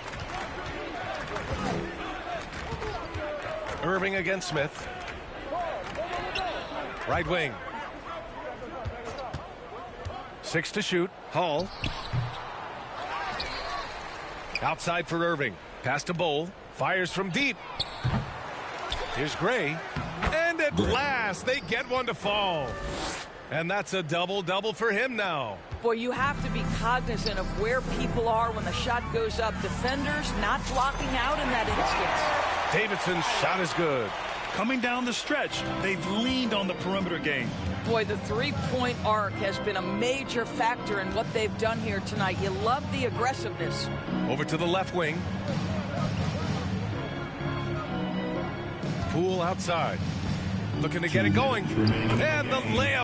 Speaker 12: Irving against Smith. Right wing. 6 to shoot. Hall. Outside for Irving. Pass to Bowl. Fires from deep. Here's Gray. And at last, they get one to fall. And that's a double-double for him now.
Speaker 14: Boy, you have to be cognizant of where people are when the shot goes up. Defenders not blocking out in that instance.
Speaker 12: Davidson's shot is good.
Speaker 13: Coming down the stretch, they've leaned on the perimeter game.
Speaker 14: Boy, the three-point arc has been a major factor in what they've done here tonight. You love the aggressiveness.
Speaker 12: Over to the left wing. Poole outside. Looking to get it going. And the layup.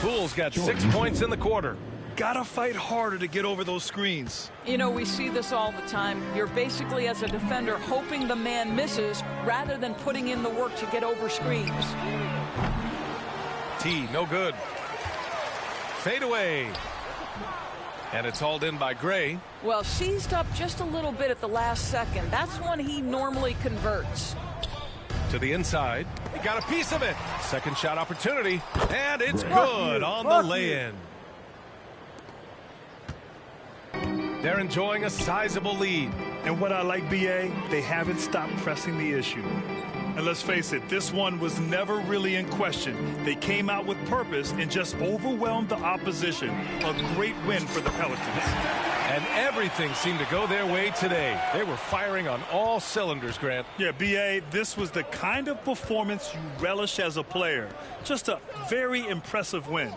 Speaker 12: Poole's got 6 points in the quarter.
Speaker 13: Gotta fight harder to get over those screens.
Speaker 14: You know, we see this all the time. You're basically, as a defender, hoping the man misses rather than putting in the work to get over screens.
Speaker 12: T, no good. Fade away. And it's hauled in by Gray.
Speaker 14: Well, seized up just a little bit at the last second. That's when he normally converts.
Speaker 12: To the inside. He got a piece of it. Second shot opportunity. And it's good on the lay-in. They're enjoying a sizable lead.
Speaker 13: And what I like, BA, they haven't stopped pressing the issue. And let's face it, this one was never really in question. They came out with purpose and just overwhelmed the opposition. A great win for the Pelicans.
Speaker 12: And everything seemed to go their way today. They were firing on all cylinders, Grant.
Speaker 13: Yeah, BA, this was the kind of performance you relish as a player. Just a very impressive win.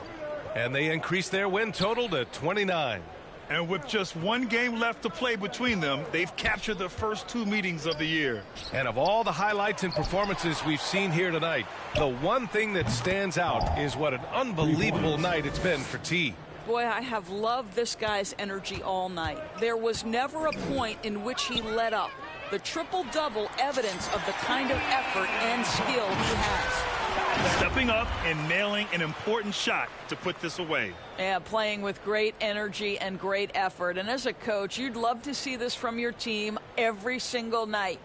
Speaker 12: And they increased their win total to 29.
Speaker 13: And with just one game left to play between them, they've captured the first 2 meetings of the year.
Speaker 12: And of all the highlights and performances we've seen here tonight, the one thing that stands out is what an unbelievable night it's been for T.
Speaker 14: Boy, I have loved this guy's energy all night. There was never a point in which he let up. The triple-double evidence of the kind of effort and skill he has.
Speaker 13: Stepping up and nailing an important shot to put this away.
Speaker 14: Yeah, playing with great energy and great effort. And as a coach, you'd love to see this from your team every single night.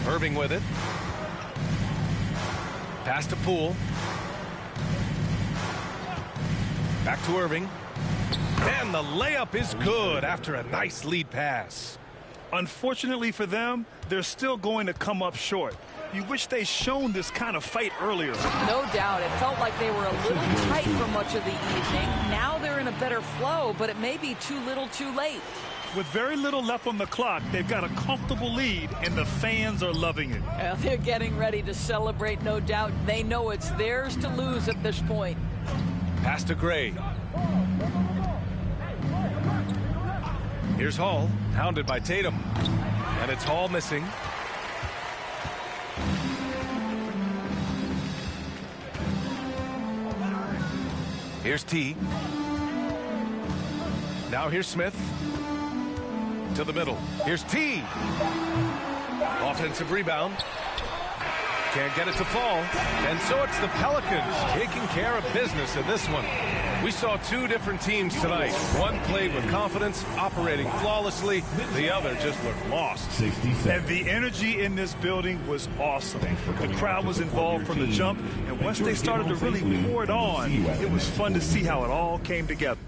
Speaker 12: Irving with it. Pass to Poole. Back to Irving. And the layup is good after a nice lead pass.
Speaker 13: Unfortunately for them, they're still going to come up short. You wish they'd shown this kind of fight earlier.
Speaker 14: No doubt. It felt like they were a little tight for much of the evening. Now they're in a better flow, but it may be too little too late.
Speaker 13: With very little left on the clock, they've got a comfortable lead, and the fans are loving it.
Speaker 14: Well, they're getting ready to celebrate, no doubt. They know it's theirs to lose at this point.
Speaker 12: Pass to Gray. Here's Hall, hounded by Tatum. And it's Hall missing. Here's T. Now here's Smith. To the middle. Here's T. Offensive rebound. Can't get it to fall. And so it's the Pelicans taking care of business in this one. We saw two different teams tonight. One played with confidence, operating flawlessly. The other just looked lost.
Speaker 13: And the energy in this building was awesome. The crowd was involved from the jump, and once they started to really pour it on, it was fun to see how it all came together.